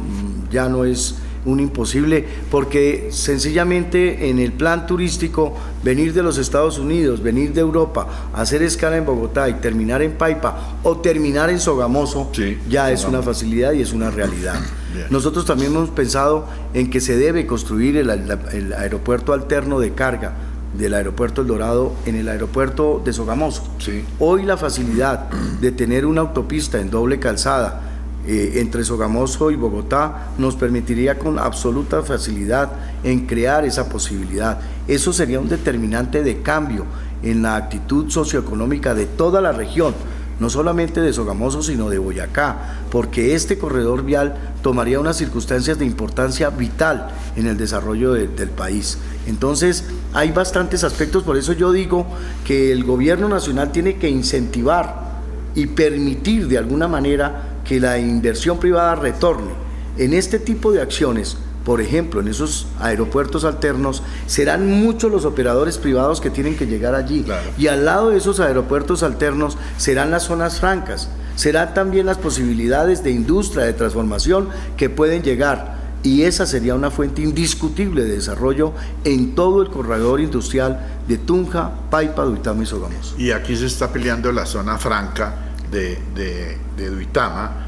Ya no es un imposible, porque sencillamente en el plan turístico, venir de los Estados Unidos, venir de Europa, hacer escala en Bogotá y terminar en Paipa o terminar en Sogamoso, sí, ya es una facilidad y es una realidad. Bien. Nosotros también hemos pensado en que se debe construir el aeropuerto alterno de carga del aeropuerto El Dorado en el aeropuerto de Sogamoso. Sí. Hoy la facilidad de tener una autopista en doble calzada entre Sogamoso y Bogotá nos permitiría con absoluta facilidad en crear esa posibilidad. Eso sería un determinante de cambio en la actitud socioeconómica de toda la región, no solamente de Sogamoso, sino de Boyacá, porque este corredor vial tomaría unas circunstancias de importancia vital en el desarrollo del país. Entonces, hay bastantes aspectos, por eso yo digo que el gobierno nacional tiene que incentivar y permitir de alguna manera que la inversión privada retorne. En este tipo de acciones, por ejemplo, en esos aeropuertos alternos, serán muchos los operadores privados que tienen que llegar allí. Claro. Y al lado de esos aeropuertos alternos serán las zonas francas, serán también las posibilidades de industria, de transformación que pueden llegar. Y esa sería una fuente indiscutible de desarrollo en todo el corredor industrial de Tunja, Paipa, Duitama y Sogamoso. Y aquí se está peleando la zona franca de Duitama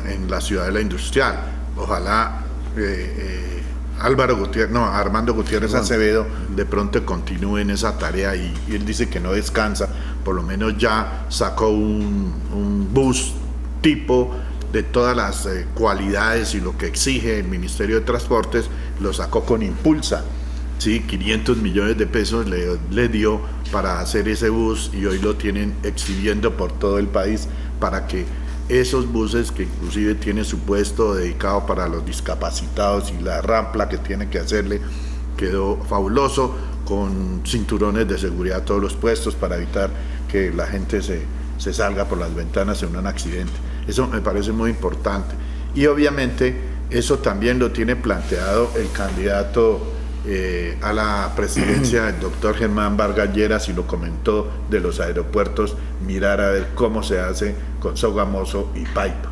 en la ciudadela industrial. Ojalá Armando Gutiérrez Acevedo de pronto continúe en esa tarea, y él dice que no descansa. Por lo menos ya sacó un bus tipo de todas las cualidades y lo que exige el Ministerio de Transportes, lo sacó con Impulsa, ¿sí? 500 millones de pesos le dio para hacer ese bus, y hoy lo tienen exhibiendo por todo el país para que esos buses, que inclusive tiene su puesto dedicado para los discapacitados y la rampa que tiene que hacerle, quedó fabuloso, con cinturones de seguridad a todos los puestos para evitar que la gente se salga por las ventanas en un accidente. Eso me parece muy importante, y obviamente eso también lo tiene planteado el candidato a la presidencia, el doctor Germán Vargas Lleras, y lo comentó, de los aeropuertos, mirar a ver cómo se hace con Sogamoso y Paipa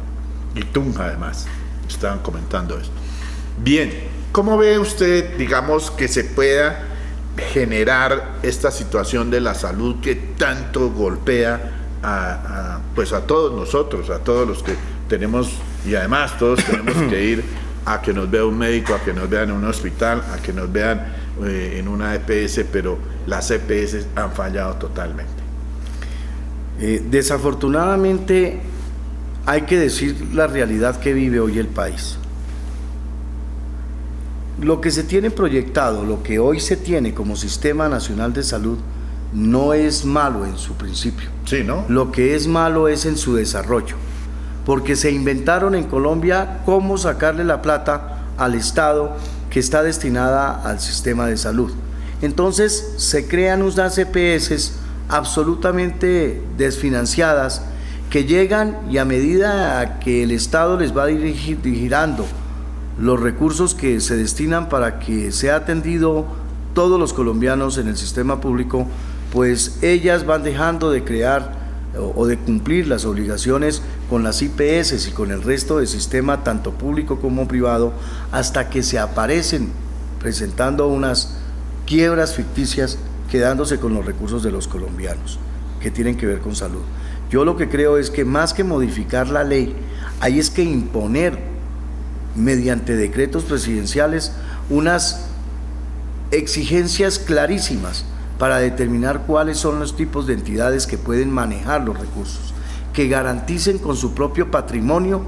y Tunja. Además estaban comentando eso. Bien, ¿cómo ve usted, digamos, que se pueda generar esta situación de la salud que tanto golpea pues a todos nosotros, a todos los que tenemos, y además todos tenemos que ir a que nos vea un médico, a que nos vean en un hospital, a que nos vean en una EPS, pero las EPS han fallado totalmente? Desafortunadamente hay que decir la realidad que vive hoy el país. Lo que se tiene proyectado, lo que hoy se tiene como Sistema Nacional de Salud, no es malo en su principio. Sí, ¿no? Lo que es malo es en su desarrollo, porque se inventaron en Colombia cómo sacarle la plata al Estado que está destinada al sistema de salud. Entonces se crean unas EPS absolutamente desfinanciadas que llegan, y a medida que el Estado les va girando los recursos que se destinan para que sea atendido todos los colombianos en el sistema público, pues ellas van dejando de crear o de cumplir las obligaciones con las IPS y con el resto del sistema, tanto público como privado, hasta que se aparecen presentando unas quiebras ficticias, quedándose con los recursos de los colombianos que tienen que ver con salud. Yo lo que creo es que más que modificar la ley, hay es que imponer mediante decretos presidenciales unas exigencias clarísimas para determinar cuáles son los tipos de entidades que pueden manejar los recursos, que garanticen con su propio patrimonio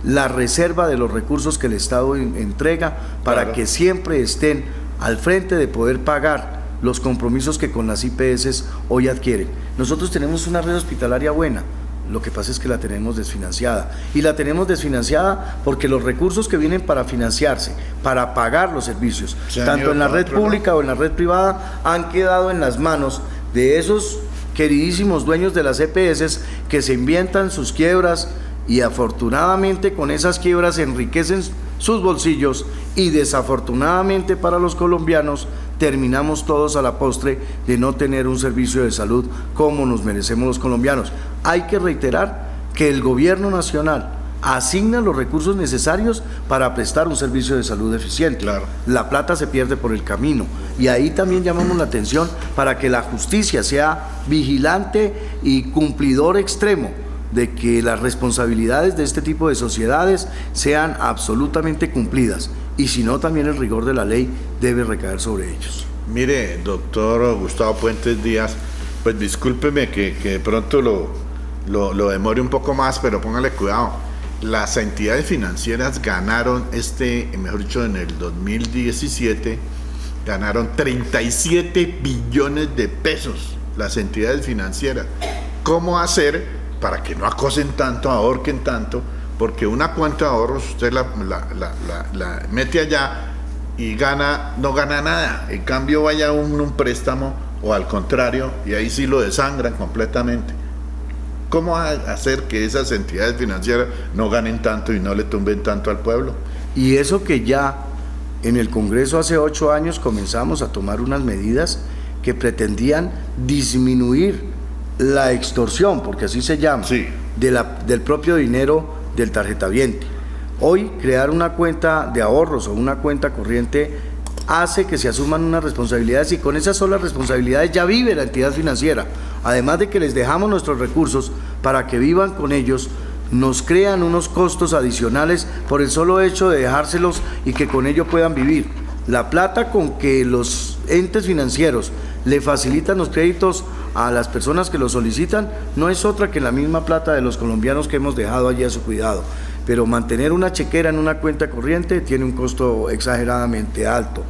la reserva de los recursos que el Estado entrega, para claro, que siempre estén al frente de poder pagar los compromisos que con las IPS hoy adquieren. Nosotros tenemos una red hospitalaria buena, lo que pasa es que la tenemos desfinanciada, y la tenemos desfinanciada porque los recursos que vienen para financiarse, para pagar los servicios, tanto en la red pública o en la red privada, han quedado en las manos de esos queridísimos dueños de las EPS que se inventan sus quiebras, y afortunadamente con esas quiebras enriquecen sus bolsillos, y desafortunadamente para los colombianos terminamos todos a la postre de no tener un servicio de salud como nos merecemos los colombianos. Hay que reiterar que el gobierno nacional asigna los recursos necesarios para prestar un servicio de salud eficiente. Claro. La plata se pierde por el camino, y ahí también llamamos la atención para que la justicia sea vigilante y cumplidor extremo de que las responsabilidades de este tipo de sociedades sean absolutamente cumplidas, y si no, también el rigor de la ley debe recaer sobre ellos. Mire, doctor Gustavo Puentes Díaz, pues discúlpeme que de pronto lo demore un poco más, pero póngale cuidado. Las entidades financieras ganaron mejor dicho, en el 2017, ganaron 37 billones de pesos las entidades financieras. ¿Cómo hacer para que no acosen tanto, ahorquen tanto? Porque una cuenta de ahorros usted la mete allá y no gana nada. En cambio vaya un préstamo, o al contrario, y ahí sí lo desangran completamente. ¿Cómo hacer que esas entidades financieras no ganen tanto y no le tumben tanto al pueblo? Y eso que ya en el Congreso hace 8 años comenzamos a tomar unas medidas que pretendían disminuir la extorsión, porque así se llama, sí, del propio dinero del tarjetaviente. Hoy, crear una cuenta de ahorros o una cuenta corriente hace que se asuman unas responsabilidades, y con esas solas responsabilidades ya vive la entidad financiera. Además de que les dejamos nuestros recursos para que vivan con ellos, nos crean unos costos adicionales por el solo hecho de dejárselos y que con ello puedan vivir. La plata con que los entes financieros le facilitan los créditos a las personas que los solicitan no es otra que la misma plata de los colombianos que hemos dejado allí a su cuidado. Pero mantener una chequera en una cuenta corriente tiene un costo exageradamente alto.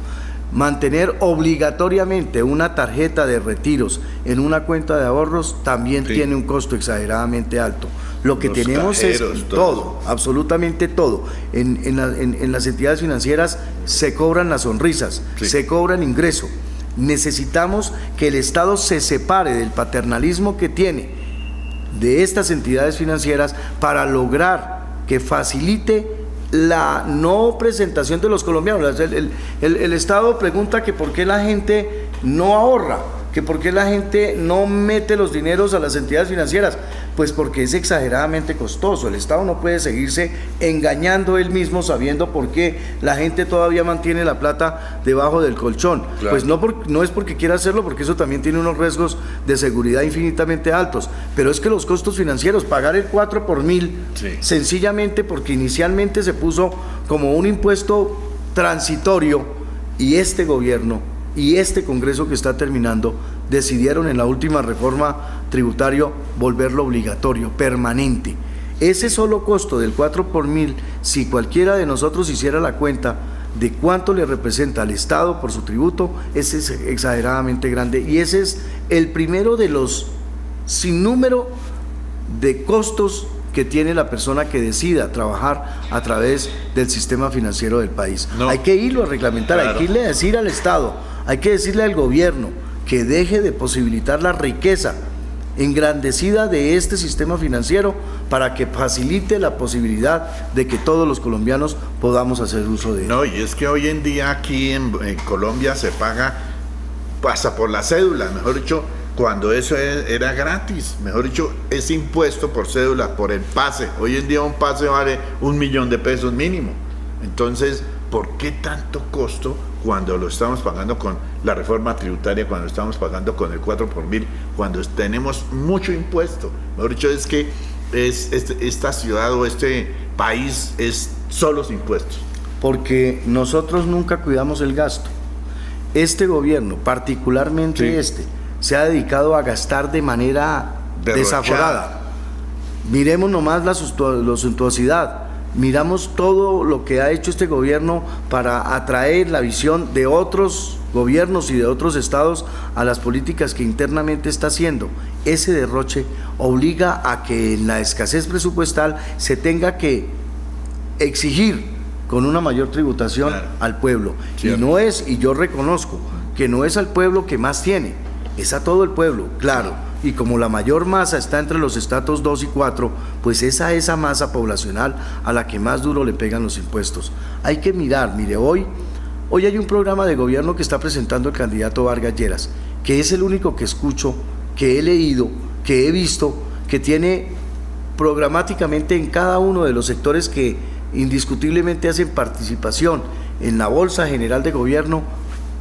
Mantener obligatoriamente una tarjeta de retiros en una cuenta de ahorros también tiene un costo exageradamente alto. Lo que Los tenemos cajeros, es todo, absolutamente todo. En las entidades financieras se cobran las sonrisas, se cobra el ingreso. Necesitamos que el Estado se separe del paternalismo que tiene de estas entidades financieras para lograr que facilite la no presentación de los colombianos. El Estado pregunta que por qué la gente no ahorra, que por qué la gente no mete los dineros a las entidades financieras. Pues porque es exageradamente costoso. El Estado no puede seguirse engañando él mismo sabiendo por qué la gente todavía mantiene la plata debajo del colchón. Claro. Pues no es porque quiera hacerlo, porque eso también tiene unos riesgos de seguridad infinitamente altos, pero es que los costos financieros, pagar el 4 por 1000, sencillamente porque inicialmente se puso como un impuesto transitorio, y este gobierno y este Congreso que está terminando decidieron en la última reforma tributaria volverlo obligatorio, permanente. Ese solo costo del 4 por 1000, si cualquiera de nosotros hiciera la cuenta de cuánto le representa al Estado por su tributo, ese es exageradamente grande, y ese es el primero de los sinnúmero de costos que tiene la persona que decida trabajar a través del sistema financiero del país. Hay que irlo a reglamentar, hay que irle a decir al Estado, hay que decirle al gobierno que deje de posibilitar la riqueza engrandecida de este sistema financiero para que facilite la posibilidad de que todos los colombianos podamos hacer uso de él. No, y es que hoy en día aquí en Colombia se pasa por la cédula, mejor dicho, cuando eso era gratis, mejor dicho, ese impuesto por cédula, por el pase. Hoy en día un pase vale 1 millón de pesos mínimo. Entonces, ¿por qué tanto costo cuando lo estamos pagando con la reforma tributaria, cuando lo estamos pagando con el 4 por 1000, cuando tenemos mucho impuesto? Mejor dicho, es que esta ciudad o este país es solos impuestos. Porque nosotros nunca cuidamos el gasto. Este gobierno, particularmente se ha dedicado a gastar de manera desaforada. Miremos nomás la suntuosidad. Miramos todo lo que ha hecho este gobierno para atraer la visión de otros gobiernos y de otros estados a las políticas que internamente está haciendo. Ese derroche obliga a que en la escasez presupuestal se tenga que exigir con una mayor tributación al pueblo. Y yo reconozco que no es al pueblo que más tiene, es a todo el pueblo, claro. Y como la mayor masa está entre los estratos 2 y 4, pues es a esa masa poblacional a la que más duro le pegan los impuestos. Hay que mirar, mire, hoy Hoy hay un programa de gobierno que está presentando el candidato Vargas Lleras, que es el único que escucho, que he leído, que he visto, que tiene programáticamente en cada uno de los sectores que indiscutiblemente hacen participación en la Bolsa General de Gobierno,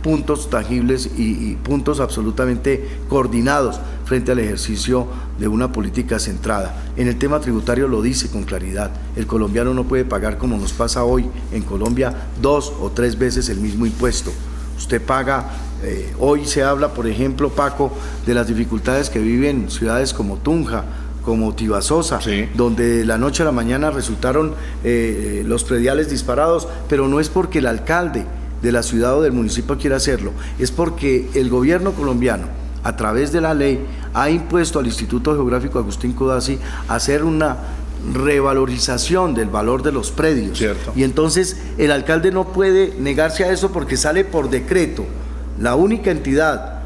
puntos tangibles y puntos absolutamente coordinados frente al ejercicio de una política centrada. En el tema tributario lo dice con claridad: el colombiano no puede pagar, como nos pasa hoy en Colombia, 2 o 3 veces el mismo impuesto. Usted paga, hoy se habla, por ejemplo, Paco, de las dificultades que viven ciudades como Tunja, como Tibasosa, sí, donde de la noche a la mañana resultaron los prediales disparados, pero no es porque el alcalde de la ciudad o del municipio quiera hacerlo, es porque el gobierno colombiano, a través de la ley, ha impuesto al Instituto Geográfico Agustín Codazzi hacer una revalorización del valor de los predios. Cierto. Y entonces el alcalde no puede negarse a eso porque sale por decreto. La única entidad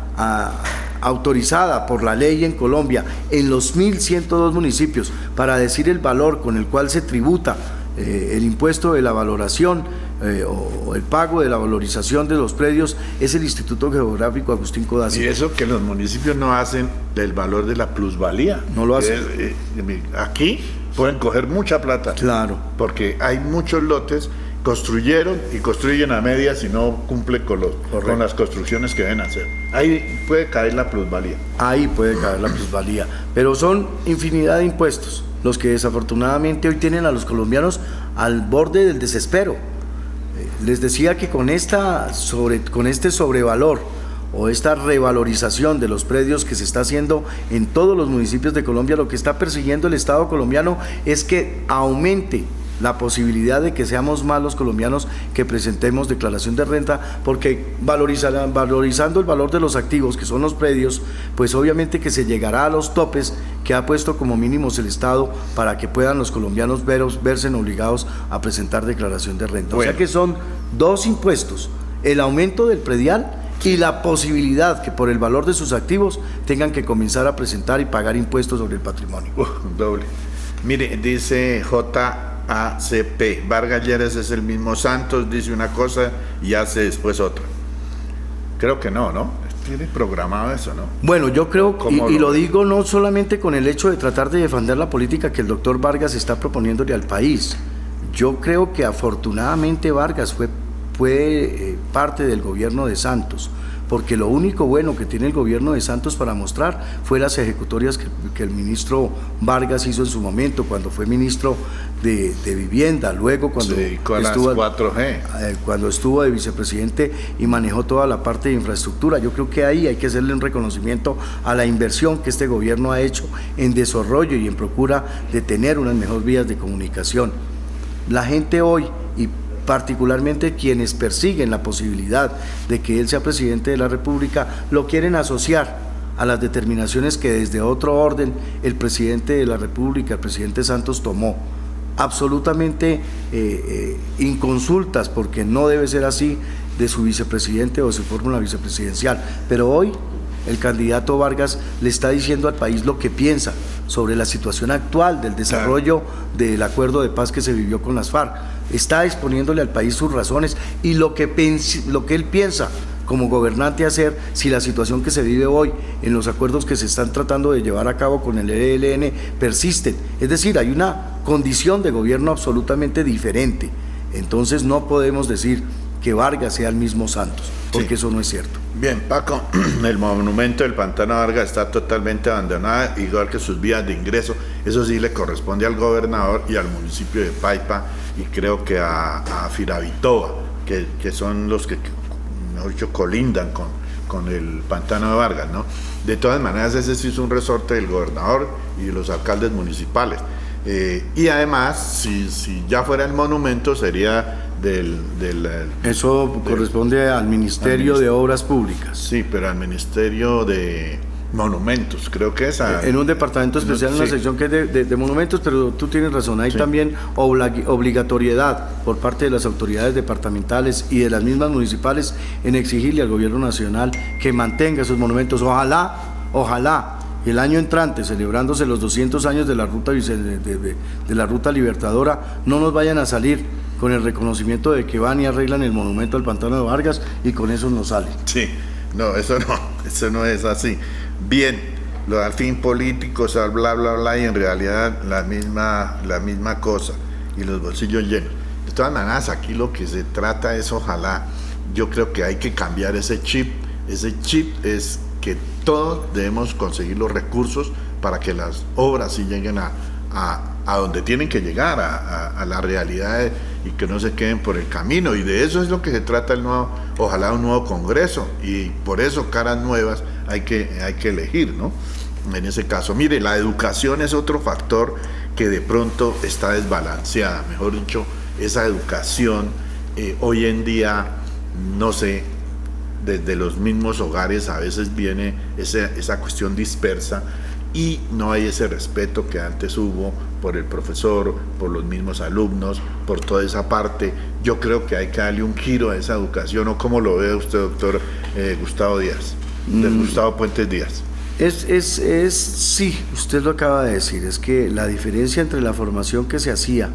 autorizada por la ley en Colombia, en los 1.102 municipios, para decir el valor con el cual se tributa el impuesto de la valoración o el pago de la valorización de los predios, es el Instituto Geográfico Agustín Codazzi. Y eso que los municipios no hacen del valor de la plusvalía. No lo hacen. Aquí pueden coger mucha plata. Claro. Porque hay muchos lotes, construyeron y construyen a medias y no cumple con las construcciones que deben hacer. Ahí puede caer la plusvalía. Ahí puede caer la plusvalía. Pero son infinidad de impuestos los que desafortunadamente hoy tienen a los colombianos al borde del desespero. Les decía que con este sobrevalor o esta revalorización de los predios que se está haciendo en todos los municipios de Colombia, lo que está persiguiendo el Estado colombiano es que aumente la posibilidad de que seamos más los colombianos que presentemos declaración de renta, porque valorizando el valor de los activos, que son los predios, pues obviamente que se llegará a los topes que ha puesto como mínimos el Estado para que puedan los colombianos verse obligados a presentar declaración de renta. Bueno. O sea que son dos impuestos: el aumento del predial y la posibilidad que por el valor de sus activos tengan que comenzar a presentar y pagar impuestos sobre el patrimonio. Doble. Mire, dice JACP, Vargas Lleras es el mismo Santos, dice una cosa y hace después otra. Creo que no. Tiene programado eso, ¿no? Bueno, yo creo, y lo digo no solamente con el hecho de tratar de defender la política que el doctor Vargas está proponiéndole al país. Yo creo que afortunadamente Vargas fue parte del gobierno de Santos, porque lo único bueno que tiene el gobierno de Santos para mostrar fue las ejecutorias que el ministro Vargas hizo en su momento, cuando fue ministro de Vivienda, luego cuando estuvo 4G. Cuando estuvo de vicepresidente y manejó toda la parte de infraestructura. Yo creo que ahí hay que hacerle un reconocimiento a la inversión que este gobierno ha hecho en desarrollo y en procura de tener unas mejores vías de comunicación. La gente hoy, y particularmente quienes persiguen la posibilidad de que él sea presidente de la República, lo quieren asociar a las determinaciones que desde otro orden el presidente de la República, el presidente Santos, tomó, absolutamente inconsultas, porque no debe ser así, de su vicepresidente o de su fórmula vicepresidencial. Pero hoy el candidato Vargas le está diciendo al país lo que piensa sobre la situación actual del desarrollo del acuerdo de paz que se vivió con las FARC. Está exponiéndole al país sus razones y lo que él piensa como gobernante hacer si la situación que se vive hoy en los acuerdos que se están tratando de llevar a cabo con el ELN persisten. Es decir, hay una condición de gobierno absolutamente diferente. Entonces no podemos decir que Vargas sea el mismo Santos, porque eso no es cierto. Bien, Paco, el monumento del Pantano Vargas está totalmente abandonado, igual que sus vías de ingreso. Eso sí le corresponde al gobernador y al municipio de Paipa, y creo que a Firavitoa, que son los que, mejor dicho, colindan con el Pantano de Vargas, ¿no? De todas maneras, ese sí es un resorte del gobernador y de los alcaldes municipales. Y además, si ya fuera el monumento, sería eso corresponde al Ministerio de Obras Públicas. Sí, pero al Ministerio de Monumentos, creo que es. En un departamento especial, en una sección que es de monumentos, pero tú tienes razón, hay también obligatoriedad por parte de las autoridades departamentales y de las mismas municipales en exigirle al gobierno nacional que mantenga esos monumentos. Ojalá el año entrante, celebrándose los 200 años de la ruta Libertadora, no nos vayan a salir con el reconocimiento de que van y arreglan el monumento al Pantano de Vargas y con eso nos sale. Sí, no, eso no es así. Bien, lo al fin político, bla, bla, bla, y en realidad la misma cosa, y los bolsillos llenos. De todas maneras, aquí lo que se trata es, ojalá, yo creo que hay que cambiar ese chip. Ese chip es que todos debemos conseguir los recursos para que las obras sí lleguen a donde tienen que llegar, a la realidad, y que no se queden por el camino, y de eso es lo que se trata ojalá un nuevo Congreso, y por eso caras nuevas hay que elegir, ¿no? En ese caso, mire, la educación es otro factor que de pronto está desbalanceada, mejor dicho, esa educación hoy en día, no sé, desde los mismos hogares a veces viene esa cuestión dispersa, y no hay ese respeto que antes hubo por el profesor, por los mismos alumnos, por toda esa parte. Yo creo que hay que darle un giro a esa educación, ¿o cómo lo ve usted, doctor Gustavo Díaz, Gustavo Puentes Díaz? Sí, usted lo acaba de decir, es que la diferencia entre la formación que se hacía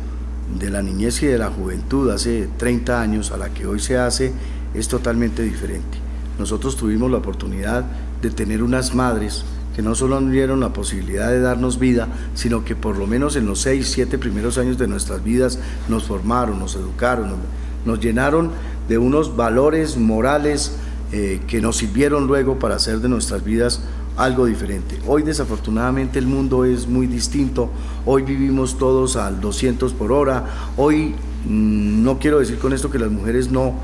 de la niñez y de la juventud hace 30 años a la que hoy se hace es totalmente diferente. Nosotros tuvimos la oportunidad de tener unas madres que no solo nos dieron la posibilidad de darnos vida, sino que por lo menos en los 6, 7 primeros años de nuestras vidas nos formaron, nos educaron, nos llenaron de unos valores morales que nos sirvieron luego para hacer de nuestras vidas algo diferente. Hoy desafortunadamente el mundo es muy distinto, hoy vivimos todos al 200 por hora, hoy no quiero decir con esto que las mujeres no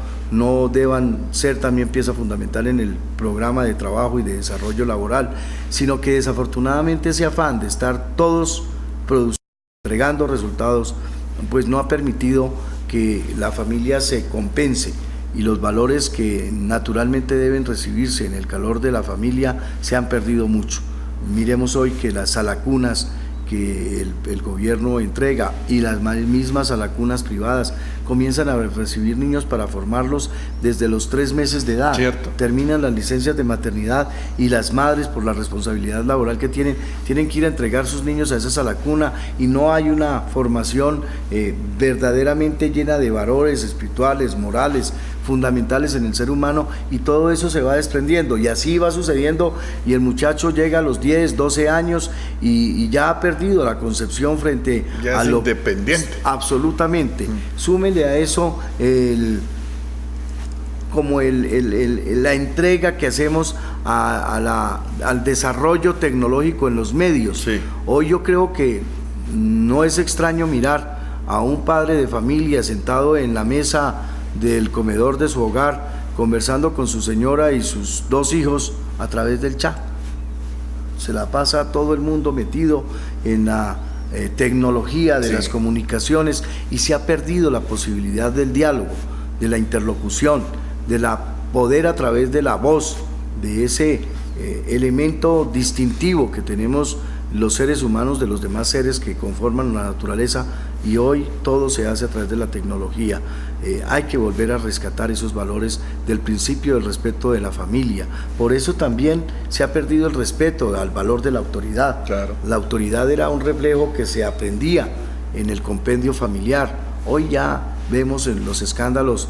deban ser también pieza fundamental en el programa de trabajo y de desarrollo laboral, sino que desafortunadamente ese afán de estar todos produciendo, entregando resultados, pues no ha permitido que la familia se compense, y los valores que naturalmente deben recibirse en el calor de la familia se han perdido mucho. Miremos hoy que las salacunas que el gobierno entrega y las mismas salacunas privadas comienzan a recibir niños para formarlos desde los 3 meses de edad. Cierto. Terminan las licencias de maternidad y las madres, por la responsabilidad laboral que tienen que ir a entregar sus niños a esa salacuna, y no hay una formación verdaderamente llena de valores espirituales, morales, fundamentales en el ser humano, y todo eso se va desprendiendo, y así va sucediendo, y el muchacho llega a los 10, 12 años y ya ha perdido la concepción frente ya a es lo independiente. Absolutamente. Súmenle a eso la entrega que hacemos al desarrollo tecnológico en los medios. Sí. Hoy yo creo que no es extraño mirar a un padre de familia sentado en la mesa del comedor de su hogar, conversando con su señora y sus 2 hijos a través del chat. Se la pasa todo el mundo metido en la tecnología de las comunicaciones, y se ha perdido la posibilidad del diálogo, de la interlocución, de poder a través de la voz, de ese elemento distintivo que tenemos los seres humanos de los demás seres que conforman la naturaleza, y hoy todo se hace a través de la tecnología. Hay que volver a rescatar esos valores del principio del respeto de la familia. Por eso también se ha perdido el respeto al valor de la autoridad. Claro. La autoridad era un reflejo que se aprendía en el compendio familiar. Hoy ya vemos en los escándalos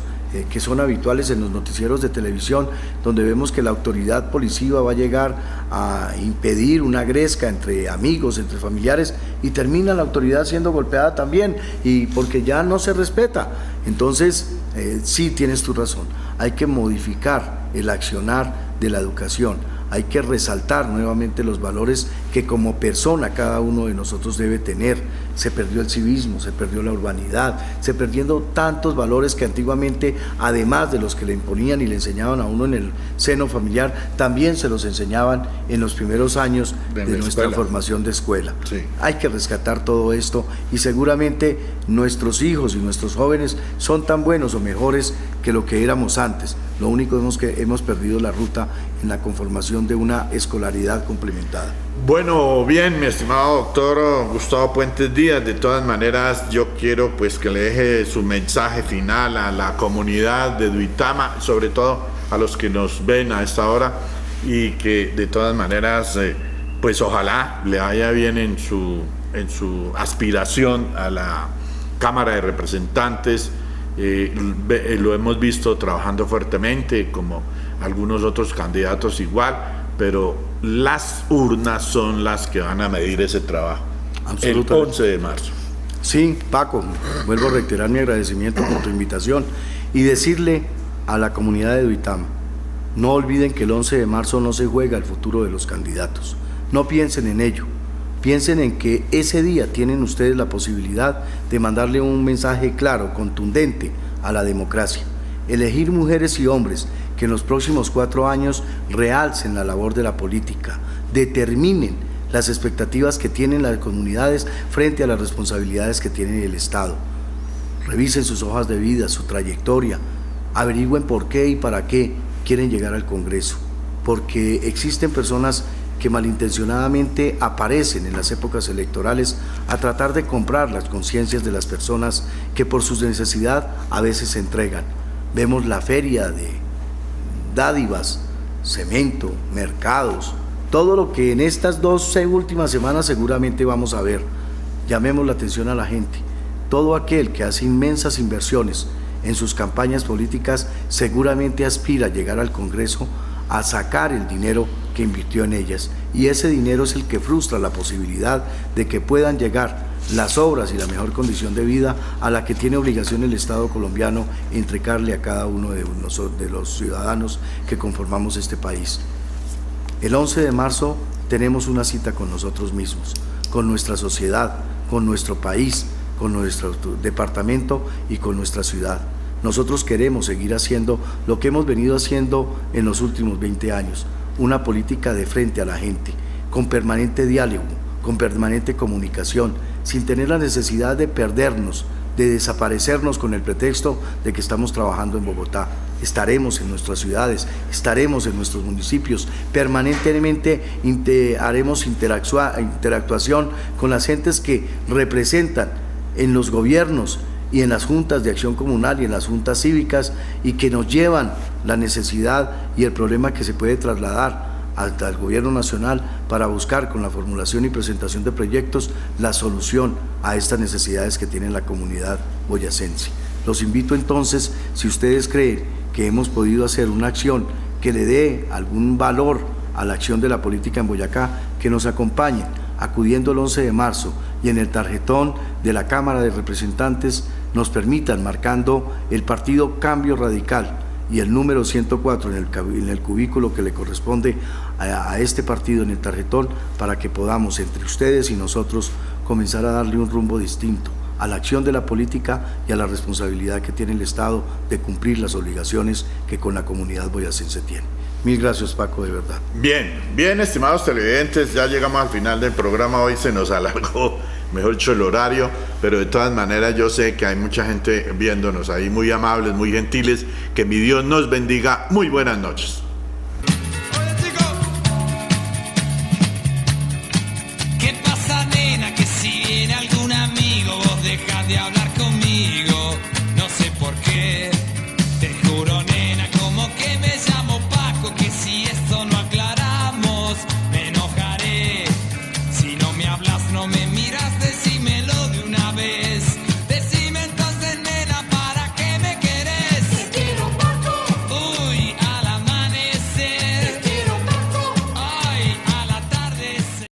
que son habituales en los noticieros de televisión, donde vemos que la autoridad policiva va a llegar a impedir una gresca entre amigos, entre familiares, y termina la autoridad siendo golpeada también, y porque ya no se respeta. Entonces, sí tienes tu razón, hay que modificar el accionar de la educación, hay que resaltar nuevamente los valores que como persona cada uno de nosotros debe tener. Se perdió el civismo, se perdió la urbanidad, se perdieron tantos valores que antiguamente, además de los que le imponían y le enseñaban a uno en el seno familiar, también se los enseñaban en los primeros años de nuestra formación de escuela. Sí. Hay que rescatar todo esto, y seguramente nuestros hijos y nuestros jóvenes son tan buenos o mejores que lo que éramos antes. Lo único es que hemos perdido la ruta en la conformación de una escolaridad complementada. Bueno, bien, mi estimado doctor Gustavo Puentes Díaz, de todas maneras yo quiero pues que le deje su mensaje final a la comunidad de Duitama, sobre todo a los que nos ven a esta hora, y que de todas maneras pues ojalá le vaya bien en su aspiración a la Cámara de Representantes. Lo hemos visto trabajando fuertemente, como algunos otros candidatos igual, pero las urnas son las que van a medir ese trabajo. El 11 de marzo. Sí, Paco, vuelvo a reiterar mi agradecimiento por tu invitación y decirle a la comunidad de Duitama, no olviden que el 11 de marzo no se juega el futuro de los candidatos. No piensen en ello. Piensen en que ese día tienen ustedes la posibilidad de mandarle un mensaje claro, contundente a la democracia. Elegir mujeres y hombres que en los próximos 4 años realcen la labor de la política, determinen las expectativas que tienen las comunidades frente a las responsabilidades que tiene el Estado. Revisen sus hojas de vida, su trayectoria, averigüen por qué y para qué quieren llegar al Congreso, porque existen personas que malintencionadamente aparecen en las épocas electorales a tratar de comprar las conciencias de las personas que por su necesidad a veces se entregan. Vemos la feria de dádivas, cemento, mercados, todo lo que en estas 2 últimas semanas seguramente vamos a ver. Llamemos la atención a la gente. Todo aquel que hace inmensas inversiones en sus campañas políticas seguramente aspira a llegar al Congreso a sacar el dinero que invirtió en ellas, y ese dinero es el que frustra la posibilidad de que puedan llegar las obras y la mejor condición de vida a la que tiene obligación el Estado colombiano entregarle a cada uno de los ciudadanos que conformamos este país. El 11 de marzo tenemos una cita con nosotros mismos, con nuestra sociedad, con nuestro país, con nuestro departamento y con nuestra ciudad. Nosotros queremos seguir haciendo lo que hemos venido haciendo en los últimos 20 años, una política de frente a la gente, con permanente diálogo, con permanente comunicación, sin tener la necesidad de perdernos, de desaparecernos con el pretexto de que estamos trabajando en Bogotá. Estaremos en nuestras ciudades, estaremos en nuestros municipios, permanentemente haremos interactuación con las gentes que representan en los gobiernos y en las juntas de acción comunal y en las juntas cívicas, y que nos llevan la necesidad y el problema que se puede trasladar hasta el gobierno nacional para buscar con la formulación y presentación de proyectos la solución a estas necesidades que tiene la comunidad boyacense. Los invito entonces, si ustedes creen que hemos podido hacer una acción que le dé algún valor a la acción de la política en Boyacá, que nos acompañen acudiendo el 11 de marzo y en el tarjetón de la Cámara de Representantes nos permitan, marcando el partido Cambio Radical y el número 104 en el cubículo que le corresponde a este partido en el tarjetón, para que podamos entre ustedes y nosotros comenzar a darle un rumbo distinto a la acción de la política y a la responsabilidad que tiene el Estado de cumplir las obligaciones que con la comunidad boyacense tiene. Mil gracias, Paco, de verdad. Bien, estimados televidentes, ya llegamos al final del programa. Hoy se nos alargó, mejor dicho, el horario, pero de todas maneras yo sé que hay mucha gente viéndonos ahí, muy amables, muy gentiles. Que mi Dios nos bendiga. Muy buenas noches. Oye, chicos, ¿qué pasa, nena? Que si viene algún amigo, vos dejás de hablar conmigo. No sé por qué